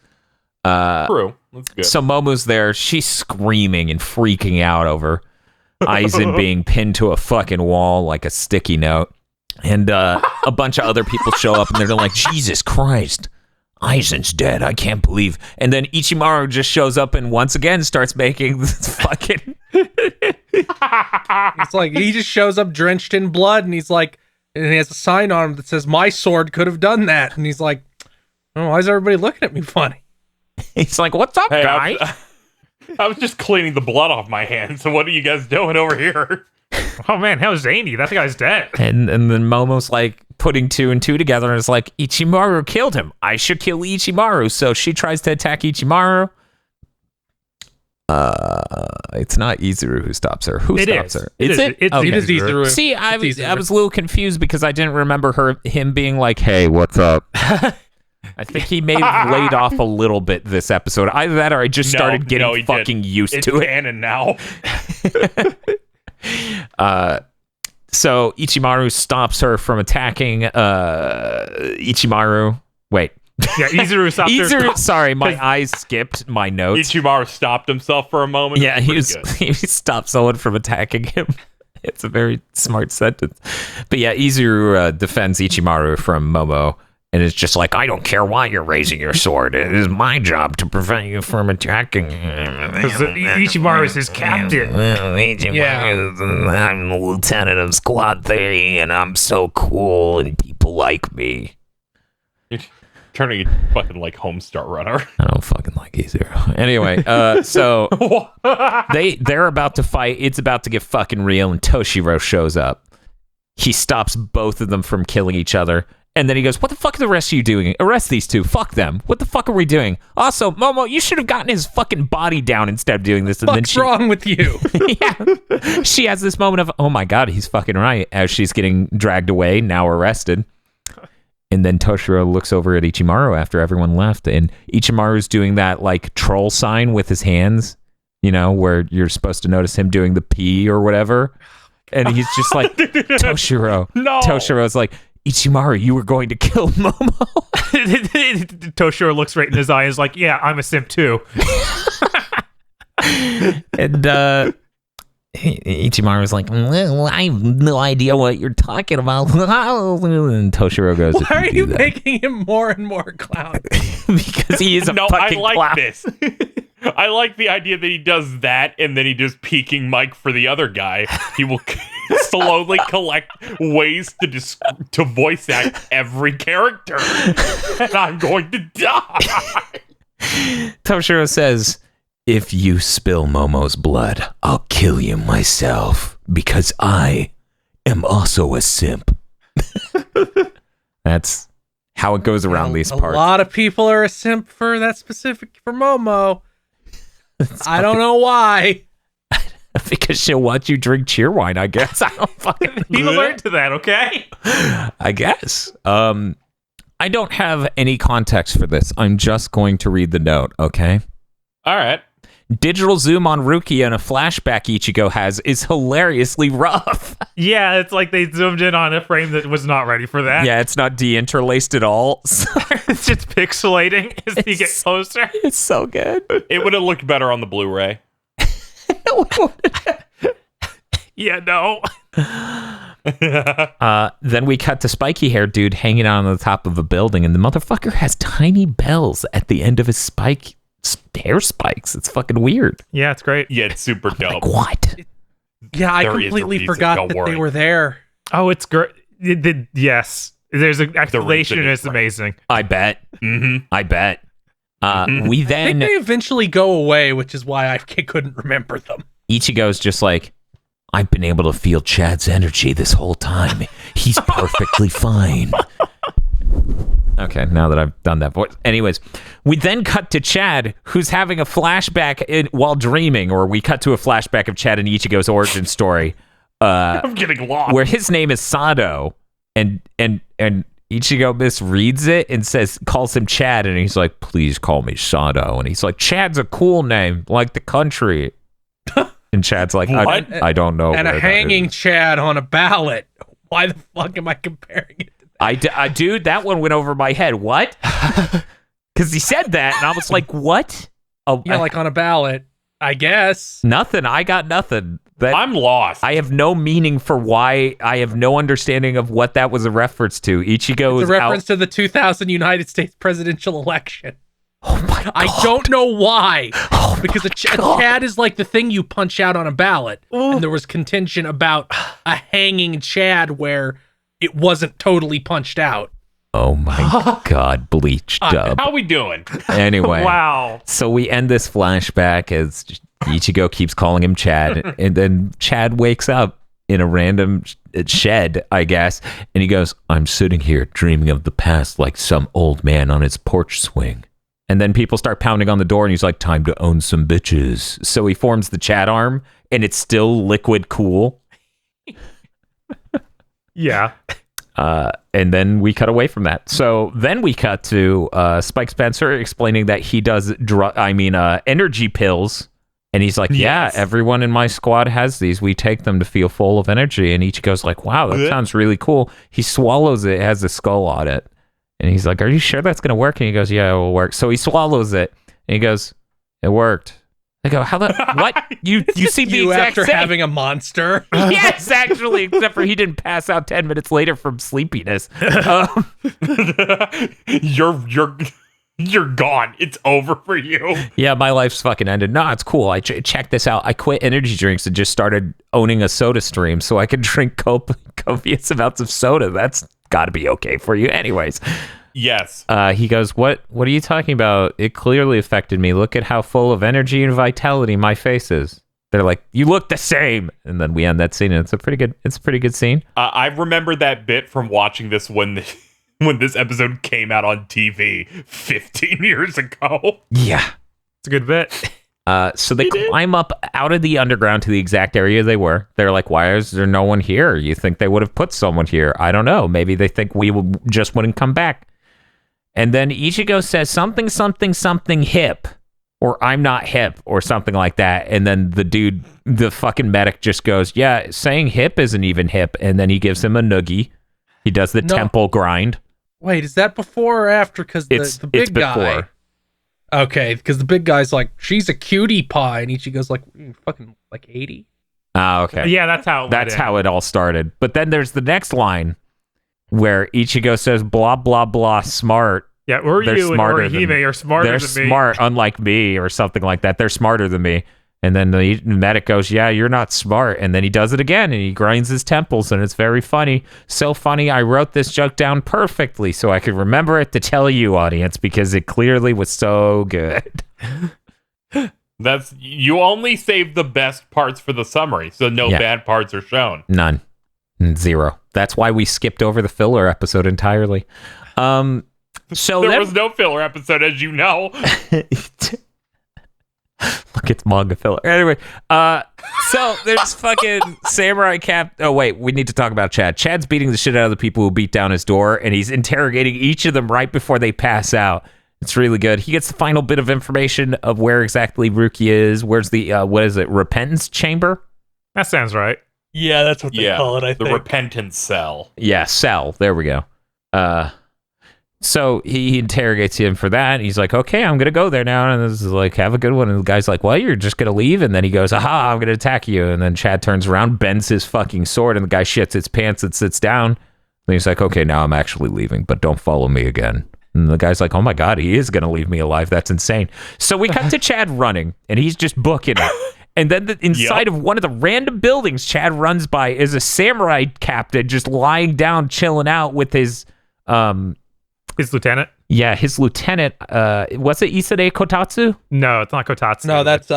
True. That's good. So Momo's there. She's screaming and freaking out over Aizen being pinned to a fucking wall like a sticky note. And a bunch of other people show up, and they're like, Jesus Christ, Aizen's dead. I can't believe. And then Ichimaru just shows up and once again starts making this fucking... It's like he just shows up drenched in blood, and he's like, and he has a sign on him that says, "My sword could have done that." And he's like, "Oh, why is everybody looking at me funny?" He's like, "What's up, Hey, guy?" I was just cleaning the blood off my hands. So what are you guys doing over here? Oh man, how zany. That guy's dead. And then Momo's like putting 2 and 2 together, and it's like, Ichimaru killed him. I should kill Ichimaru. So she tries to attack Ichimaru. It's not Izuru who stops her. Who stops her? It is Izuru. See, I was a little confused because I didn't remember him being like, "Hey, what's up?" I think he may have laid off a little bit this episode. Either that, or I just started getting fucking used it's to it. canon now. So Ichimaru stops her from attacking Ichimaru. Wait. Yeah, Izuru stopped her. Sorry, my eyes skipped my notes. Ichimaru stopped himself for a moment. Yeah, he stopped someone from attacking him. It's a very smart sentence. But yeah, Izuru defends Ichimaru from Momo, and it's just like, I don't care why you're raising your sword. It is my job to prevent you from attacking. Ichimaru is his captain. Well, I'm the lieutenant of Squad 3, and I'm so cool, and people like me. You're turning into fucking like Homestar Runner. I don't fucking like Izuru. Anyway, so they're about to fight. It's about to get fucking real, and Toshiro shows up. He stops both of them from killing each other. And then he goes, "What the fuck are the rest of you doing? Arrest these two. Fuck them. What the fuck are we doing? Also, Momo, you should have gotten his fucking body down instead of doing this." And What's wrong with you? Yeah. She has this moment of, oh my God, he's fucking right, as she's getting dragged away, now arrested. And then Toshiro looks over at Ichimaru after everyone left, and Ichimaru's doing that like troll sign with his hands, you know, where you're supposed to notice him doing the P or whatever. And he's just like, Toshiro. No. Toshiro's like, Ichimaru, you were going to kill Momo. Toshiro looks right in his eye and is like, yeah, I'm a simp too. And Ichimaru's like, well, I have no idea what you're talking about. And Toshiro goes, Why are "If you do that." making him more and more clown? Because he is a No, I fucking like clown. this. I like the idea that he does that and then he just peeking Mike for the other guy. He will slowly collect ways to voice act every character. And I'm going to die. Toshiro says, if you spill Momo's blood, I'll kill you myself because I am also a simp. That's how it goes around these parts. A lot of people are a simp for that specific for Momo. I don't know why. Because she'll watch you drink cheerwine, I guess. I don't fucking People learn to that, okay? I guess. I don't have any context for this. I'm just going to read the note, okay? All right. Digital zoom on Rukia and a flashback Ichigo has is hilariously rough. Yeah, it's like they zoomed in on a frame that was not ready for that. Yeah, it's not de-interlaced at all. It's just pixelating as you get closer. It's so good. It would have looked better on the Blu-ray. Yeah, no. Then we cut to spiky hair dude hanging out on the top of a building, and the motherfucker has tiny bells at the end of his hair spikes. It's fucking weird. Yeah, it's great. Yeah, it's super dope. Like, what? Yeah, I There is a completely reason, forgot don't that worry. they were there. Oh, it's great. Yes. There's an explanation. reason is It's amazing. I bet. Mm-hmm. I bet. We I think then... they eventually go away, which is why I couldn't remember them. Ichigo's just like, I've been able to feel Chad's energy this whole time. He's perfectly fine. Okay, now that I've done that voice. Anyways, we then cut to Chad, who's having a flashback while dreaming, or we cut to a flashback of Chad and Ichigo's origin story, I'm getting lost. where his name is Sado, and Ichigo misreads it and calls him Chad, and he's like, please call me Sado. And he's like, Chad's a cool name, like the country. And Chad's like, What? I don't know. And where a that hanging is." Chad on a ballot. Why the fuck am I comparing it to that? Dude, that one went over my head. What? Because he said that, and I was like, what? Oh, Yeah, like on a ballot, I guess. nothing. I got nothing. I'm lost. I have no meaning for why. I have no understanding of what that was a reference to. Ichigo It's is a reference out. to the 2000 United States presidential election. Oh my god! I don't know why. Oh Because my a God. Chad is like the thing you punch out on a ballot. And there was contention about a hanging Chad where it wasn't totally punched out. Oh my god! Bleach dub. How we doing? Anyway, Wow. so we end this flashback as Ichigo keeps calling him Chad, and then Chad wakes up in a random shed, I guess, and he goes, "I'm sitting here dreaming of the past like some old man on his porch swing." And then people start pounding on the door, and he's like, "Time to own some bitches." So he forms the Chad arm, and it's still liquid cool. Yeah. And then we cut away from that. So then we cut to Spike Spencer explaining that he does energy pills. And he's like, yeah, Yes. everyone in my squad has these. We take them to feel full of energy. And Ichigo's like, wow, that sounds really cool. He swallows it. It has a skull on it. And he's like, are you sure that's going to work? And he goes, yeah, it will work. So he swallows it. And he goes, it worked. I go, how the, what? You see the You exact after same. having a monster. Yes, actually, except for he didn't pass out 10 minutes later from sleepiness. You're gone. It's over for you. Yeah, my life's fucking ended. No, it's cool. Check this out. I quit energy drinks and just started owning a soda stream so I could drink copious amounts of soda. That's got to be okay for you. Anyways, Yes. he goes, what are you talking about? It clearly affected me. Look at how full of energy and vitality my face is. They're like, you look the same. And then we end that scene, and it's a pretty good scene. I remember that bit from watching this when this episode came out on TV 15 years ago. Yeah. It's a good bit. So they climb up out of the underground to the exact area they were. They're like, why is there no one here? You think they would have put someone here? I don't know. Maybe they think we just wouldn't come back. And then Ichigo says something, something, something hip. Or I'm not hip, or something like that. And then the fucking medic just goes, yeah, saying hip isn't even hip. And then he gives him a noogie. He does the temple grind. Wait, is that before or after? Because the big guy. Before. Okay, because the big guy's like, she's a cutie pie. And Ichigo's like, fucking like 80. Ah, okay. Yeah, that's how it all started. But then there's the next line where Ichigo says, blah, blah, blah, smart. Yeah, or They're you and Orihime are smarter They're than me. smart, unlike me, or something like that. They're smarter than me. And then the medic goes, yeah, you're not smart. And then he does it again, and he grinds his temples, and it's very funny. So funny, I wrote this joke down perfectly so I could remember it to tell you, audience, because it clearly was so good. You only saved the best parts for the summary, so no bad parts are shown. None. 0. That's why we skipped over the filler episode entirely. So there was no filler episode, as you know. Look, it's manga filler. Anyway, so there's fucking Samurai Cap. Oh, wait, we need to talk about Chad. Chad's beating the shit out of the people who beat down his door, and he's interrogating each of them right before they pass out. It's really good. He gets the final bit of information of where exactly Ruki is. Where's the, what is it, Repentance Chamber? That sounds right. Yeah, that's what they call it, I think. The Repentance Cell. Yeah, cell. There we go. So he interrogates him for that. And he's like, okay, I'm going to go there now. And this is like, have a good one. And the guy's like, well, you're just going to leave? And then he goes, aha, I'm going to attack you. And then Chad turns around, bends his fucking sword, and the guy shits his pants and sits down. And he's like, okay, now I'm actually leaving, but don't follow me again. And the guy's like, oh my God, he is going to leave me alive. That's insane. So we cut to Chad running, and he's just booking it. And then inside of one of the random buildings Chad runs by is a samurai captain just lying down, chilling out with his lieutenant? Yeah, his lieutenant. Was it Isade Kotatsu? No, it's not Kotatsu. No, that's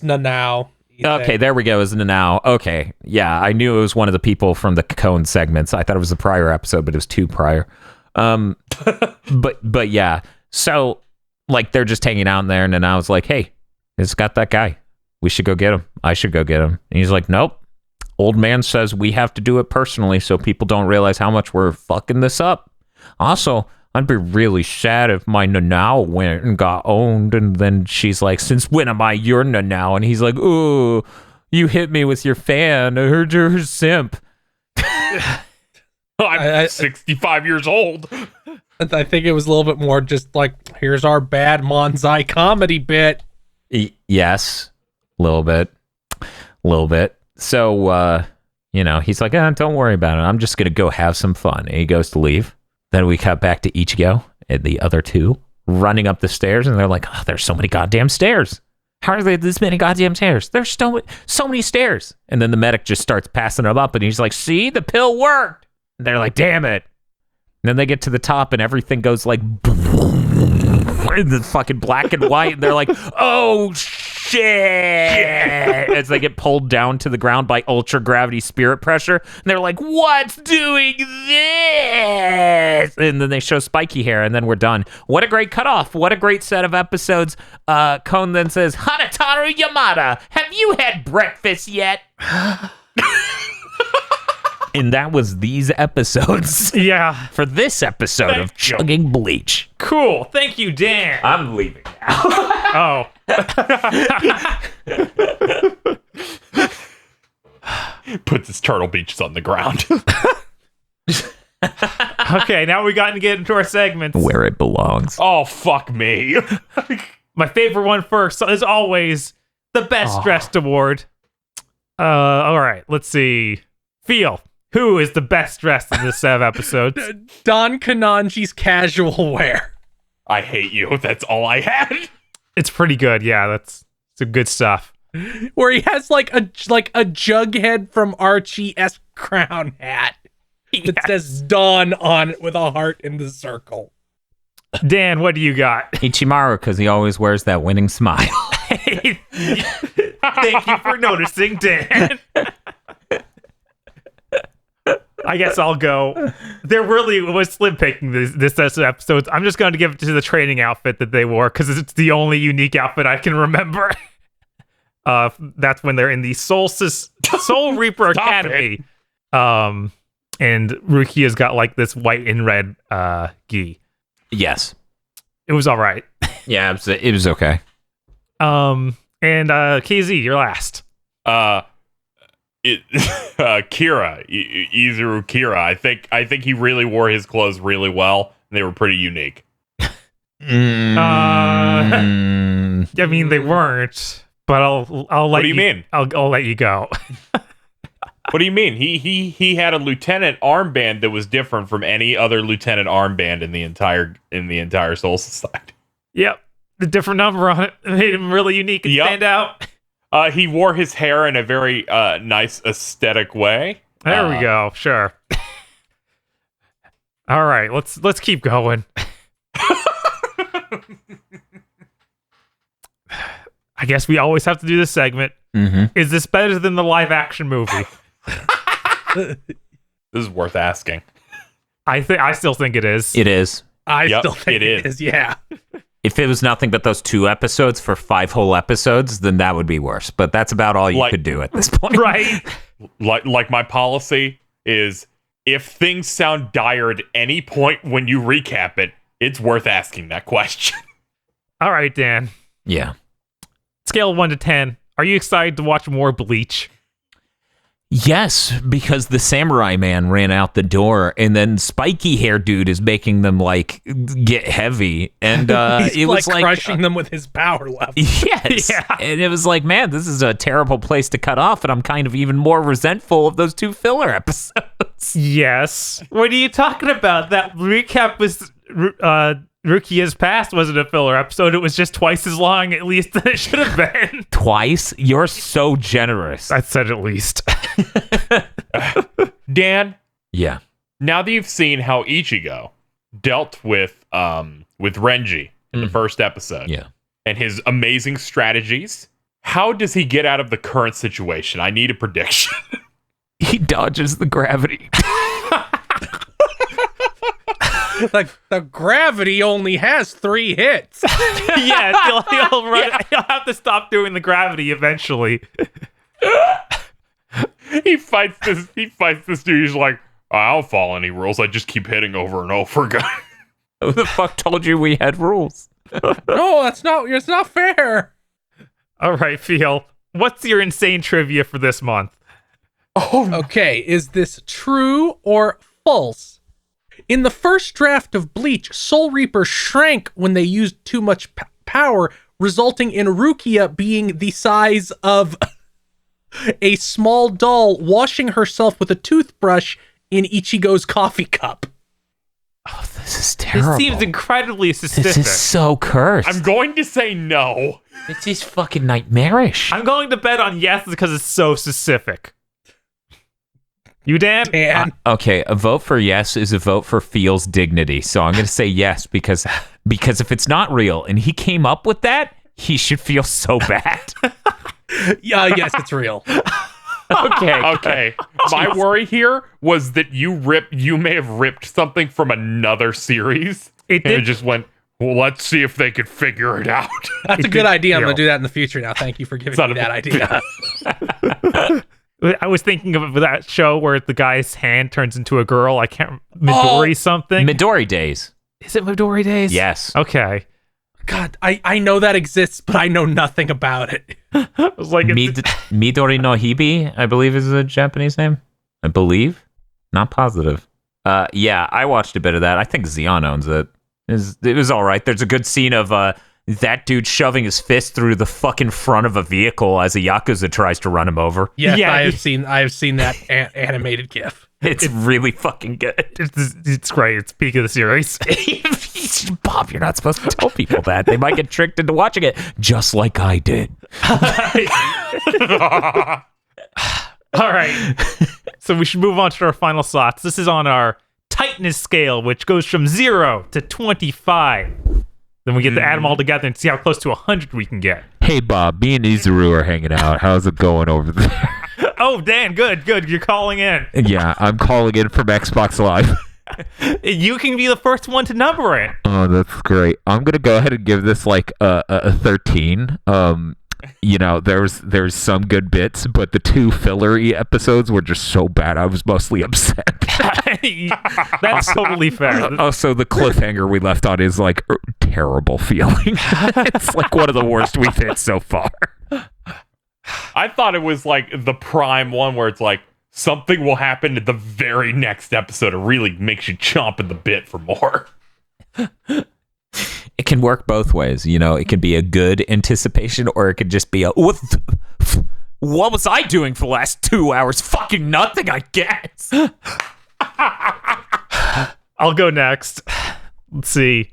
Nanao. Okay, there we go. Is Nanao. Okay, yeah, I knew it was one of the people from the Cone segments. I thought it was the prior episode, but it was 2 prior. But yeah. So like they're just hanging out in there, and Nanao's like, "Hey, it's got that guy. We should go get him. I should go get him." And he's like, "Nope. Old man says we have to do it personally so people don't realize how much we're fucking this up. Also, I'd be really sad if my Nanao went and got owned." And then she's like, "Since when am I your Nanao?" And he's like, "Ooh, you hit me with your fan. I heard you're a simp." I'm 65 years old. I think it was a little bit more just like, here's our bad Manzai comedy bit. Yes, a little bit. So, he's like, don't worry about it. I'm just going to go have some fun. And he goes to leave. Then we cut back to Ichigo and the other 2 running up the stairs. And they're like, oh, there's so many goddamn stairs. How are there this many goddamn stairs? There's so many stairs. And then the medic just starts passing them up. And he's like, see, the pill worked. And they're like, damn it. And then they get to the top and everything goes like in the fucking black and white. And they're like, oh, shit. As they get pulled down to the ground by ultra gravity spirit pressure. And they're like, what's doing this? And then they show spiky hair and then we're done. What a great cutoff. What a great set of episodes. Kon then says, Hanataru Yamada, have you had breakfast yet? And that was these episodes. Yeah. For this episode of Chugging Bleach. Cool. Thank you, Dan. I'm leaving now. Oh. Puts his turtle beaches on the ground. Okay, now we got to get into our segments. Where it belongs. Oh, fuck me. My favorite one first, as always, the Best Dressed Award. All right, let's see. Feel. Who is the best dressed in this set of episodes? Don Kananji's casual wear. I hate you. That's all I had. It's pretty good. Yeah, that's some good stuff. Where he has like a Jughead from Archie-esque crown hat that says Don on it with a heart in the circle. Dan, what do you got? Ichimaru, because he always wears that winning smile. Thank you for noticing, Dan. I guess I'll go. There really was slim picking this set of episodes. I'm just going to give it to the training outfit that they wore because it's the only unique outfit I can remember. That's when they're in the Soul Reaper Academy. And Rukia's got like this white and red gi. Yes. It was all right. Yeah, it was okay. And KZ, you're last. Kira, Izuru Kira. I think he really wore his clothes really well. And they were pretty unique. I mean, they weren't, but I'll let What do you mean? I'll let you go. What do you mean? He had a lieutenant armband that was different from any other lieutenant armband in the entire Soul Society. Yep, the different number on it made him really unique and stand out. He wore his hair in a very nice aesthetic way. There we go. Sure. All right, let's keep going. I guess we always have to do this segment. Mm-hmm. Is this better than the live action movie? This is worth asking. I still think it is. It is. I still think it is. Yeah. If it was nothing but those 2 episodes for 5 whole episodes, then that would be worse. But that's about all you could do at this point. Right. Like my policy is, if things sound dire at any point when you recap it, it's worth asking that question. All right, Dan. Yeah. Scale of 1 to 10. Are you excited to watch more Bleach? Yes, because the samurai man ran out the door, and then spiky hair dude is making them like get heavy, and He's it was like crushing them with his power level. Yes, Yeah. And it was like, man, this is a terrible place to cut off, and I'm kind of even more resentful of those 2 filler episodes. Yes. What are you talking about? That recap was Rukia's Past wasn't a filler episode. It was just twice as long, at least, than it should have been. Twice? You're so generous. I said at least. Dan, Yeah. now that you've seen how Ichigo dealt with Renji in the first episode, Yeah. and his amazing strategies, how does he get out of the current situation? I need a prediction. He dodges the gravity. The gravity only has 3 hits. Yeah, he'll run. Yeah. He'll have to stop doing the gravity eventually. He fights this dude. He's like, I don't follow any rules. I just keep hitting over and over again. Who the fuck told you we had rules? No, it's not fair. All right, Phil. What's your insane trivia for this month? Okay, is this true or false? In the first draft of Bleach, Soul Reaper shrank when they used too much power, resulting in Rukia being the size of a small doll washing herself with a toothbrush in Ichigo's coffee cup. Oh, this is terrible. This seems incredibly specific. This is so cursed. I'm going to say no. This is fucking nightmarish. I'm going to bet on yes because it's so specific. You, Dan? And Okay, a vote for yes is a vote for Feel's dignity. So I'm going to say yes because if it's not real and he came up with that, he should feel so bad. yeah, yes, it's real. Okay. My worry here was that you may have ripped something from another series. It And it did. just went, well, let's see if they could figure it out. That's a good idea. I'm going to do that in the future now. Thank you for giving Son me of that a- idea. I was thinking of that show where the guy's hand turns into a girl. I can't. Midori something. Midori Days. Is it Midori Days? Yes. Okay. God, I know that exists, but I know nothing about it. I was like, Midori no Hibi, I believe is a Japanese name. I believe. Not positive. Yeah, I watched a bit of that. I think Zeon owns it. It was all right. There's a good scene of that dude shoving his fist through the fucking front of a vehicle as a Yakuza tries to run him over. Yes, Yeah. I have seen that animated GIF. It's really fucking good. it's great. It's peak of the series. Bob, you're not supposed to tell people that. They might get tricked into watching it, just like I did. All right. So we should move on to our final thoughts. This is on our tightness scale, which goes from 0 to 25. Then we get to add them all together and see how close to 100 we can get. Hey, Bob, me and Izuru are hanging out. How's it going over there? Oh, Dan, good. You're calling in. Yeah, I'm calling in from Xbox Live. You can be the first one to number it. Oh, that's great. I'm going to go ahead and give this like a 13. there's some good bits, but the 2 fillery episodes were just so bad. I was mostly upset. That's totally fair. Also, the cliffhanger we left on is like a terrible feeling. It's like one of the worst we've hit so far. I thought it was like the prime one where it's like something will happen at the very next episode. It really makes you chomp at the bit for more. It can work both ways. It can be a good anticipation, or it could just be what was I doing for the last 2 hours? Fucking nothing, I guess. I'll go next. Let's see.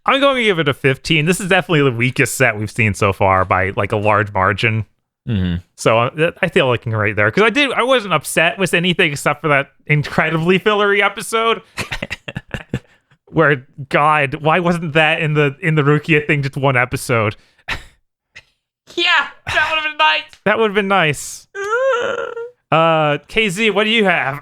I'm going to give it a 15. This is definitely the weakest set we've seen so far by like a large margin. Mm-hmm. So I feel like right there because I wasn't upset with anything except for that incredibly fillery episode. Where God, why wasn't that in the Rukia thing just one episode? Yeah, that would have been nice. That would have been nice. KZ, what do you have?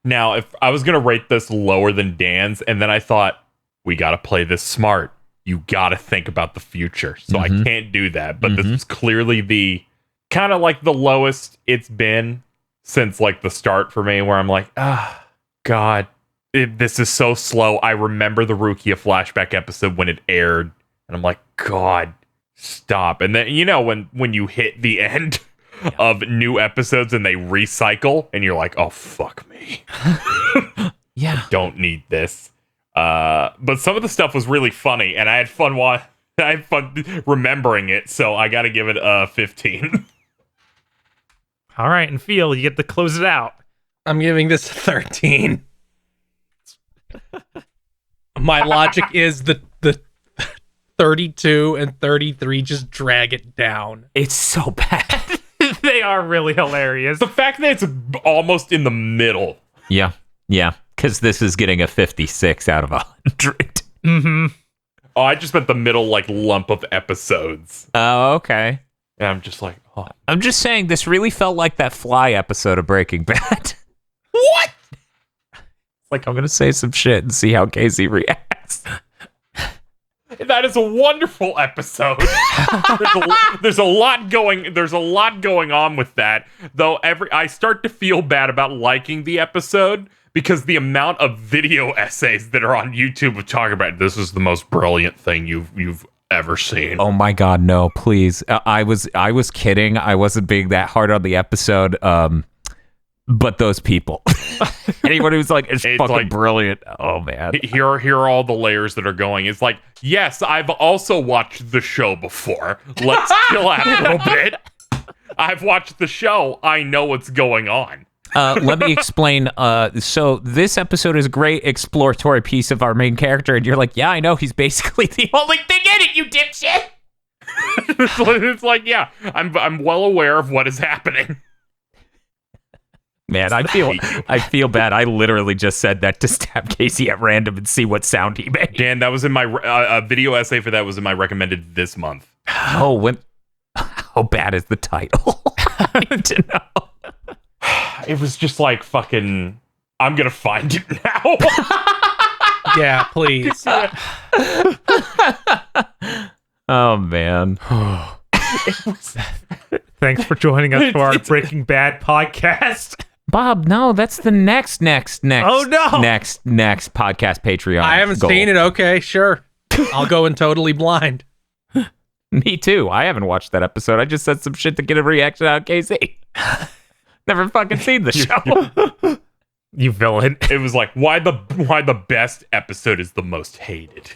Now, if I was going to rate this lower than Dan's, and then I thought, we got to play this smart. You got to think about the future. So I can't do that. But this is clearly the kind of like the lowest it's been since like the start for me, where I'm like, God, this is so slow. I remember the Rukia flashback episode when it aired, and I'm like, God, stop. And then, when you hit the end of new episodes and they recycle, and you're like, oh, fuck me. Yeah. I don't need this. But some of the stuff was really funny, and I had fun remembering it, so I got to give it a 15. All right, and Phil, you get to close it out. I'm giving this a 13. My logic is the 32 and 33 just drag it down. It's so bad. They are really hilarious. The fact that it's almost in the middle. Yeah, because this is getting a 56 out of 100. Mm-hmm. Oh, I just meant the middle, like, lump of episodes. Oh, okay. And I'm just like, oh. I'm just saying, this really felt like that Fly episode of Breaking Bad. What? Like, I'm going to say some shit and see how Casey reacts. That is a wonderful episode. There's a lot going on with that. Though I start to feel bad about liking the episode because the amount of video essays that are on YouTube of talking about this is the most brilliant thing you've ever seen. Oh my God, no, please. I was kidding. I wasn't being that hard on the episode. But those people, anyone who's like, it's fucking like, brilliant. Oh man, here are all the layers that are going. It's like, yes, I've also watched the show before. Let's chill out a little bit. I've watched the show. I know what's going on. Let me explain. So this episode is a great exploratory piece of our main character, and you're like, yeah, I know. He's basically the only thing in it, you dipshit. It's like, yeah, I'm well aware of what is happening. Man, I feel bad. I literally just said that to stab Casey at random and see what sound he made. Dan, that was in my video essay for that was in my recommended this month. Oh, how bad is the title? I need to know. It was just like fucking. I'm gonna find it now. Yeah, please. Oh man. Thanks for joining us for our Breaking Bad podcast. Bob, no, that's the next. Oh no! Next podcast Patreon. I haven't seen it. Okay, sure. I'll go in totally blind. Me too. I haven't watched that episode. I just said some shit to get a reaction out of KC. Never fucking seen the show. You villain. It was like, why the best episode is the most hated.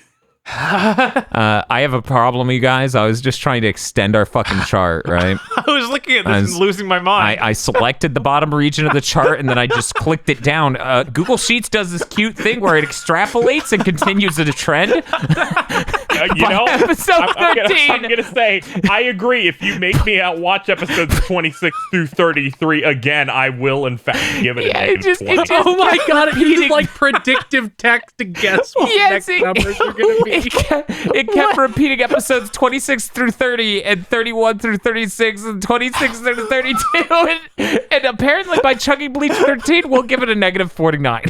I have a problem, you guys. I was just trying to extend our fucking chart, right? I was looking at this and losing my mind. I selected the bottom region of the chart and then I just clicked it down. Google Sheets does this cute thing where it extrapolates and continues a trend. Episode 13. I'm gonna say, I agree. If you make me watch episodes 26 through 33 again, I will in fact give it a negative 20. Oh my God, it uses like predictive text to guess what next numbers are gonna be. It kept repeating episodes 26 through 30 and 31 through 36 and 26 through 32. And apparently by Chugging Bleach 13, we'll give it a negative 49.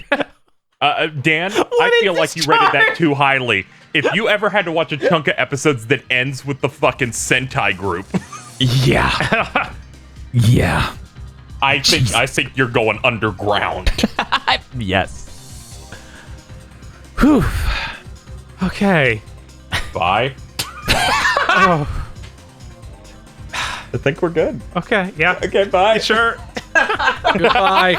Dan, I feel like you rated that too highly. If you ever had to watch a chunk of episodes that ends with the fucking Sentai group, Yeah. Yeah. I think you're going underground. Yes. Whew. Okay. Bye. Oh, I think we're good. okay. Yeah. Okay, bye. Sure. Goodbye.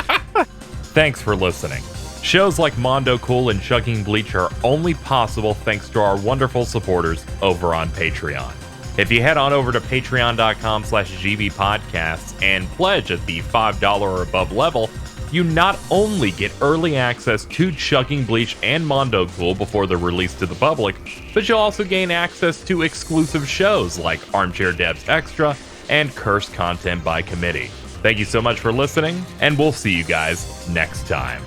Thanks for listening. Shows like Mondo Cool and Chugging Bleach are only possible thanks to our wonderful supporters over on Patreon. If you head on over to patreon.com/gbpodcasts and pledge at the $5 or above level, you not only get early access to Chugging Bleach and Mondo Cool before they're released to the public, but you'll also gain access to exclusive shows like Armchair Devs Extra and Cursed Content by Committee. Thank you so much for listening, and we'll see you guys next time.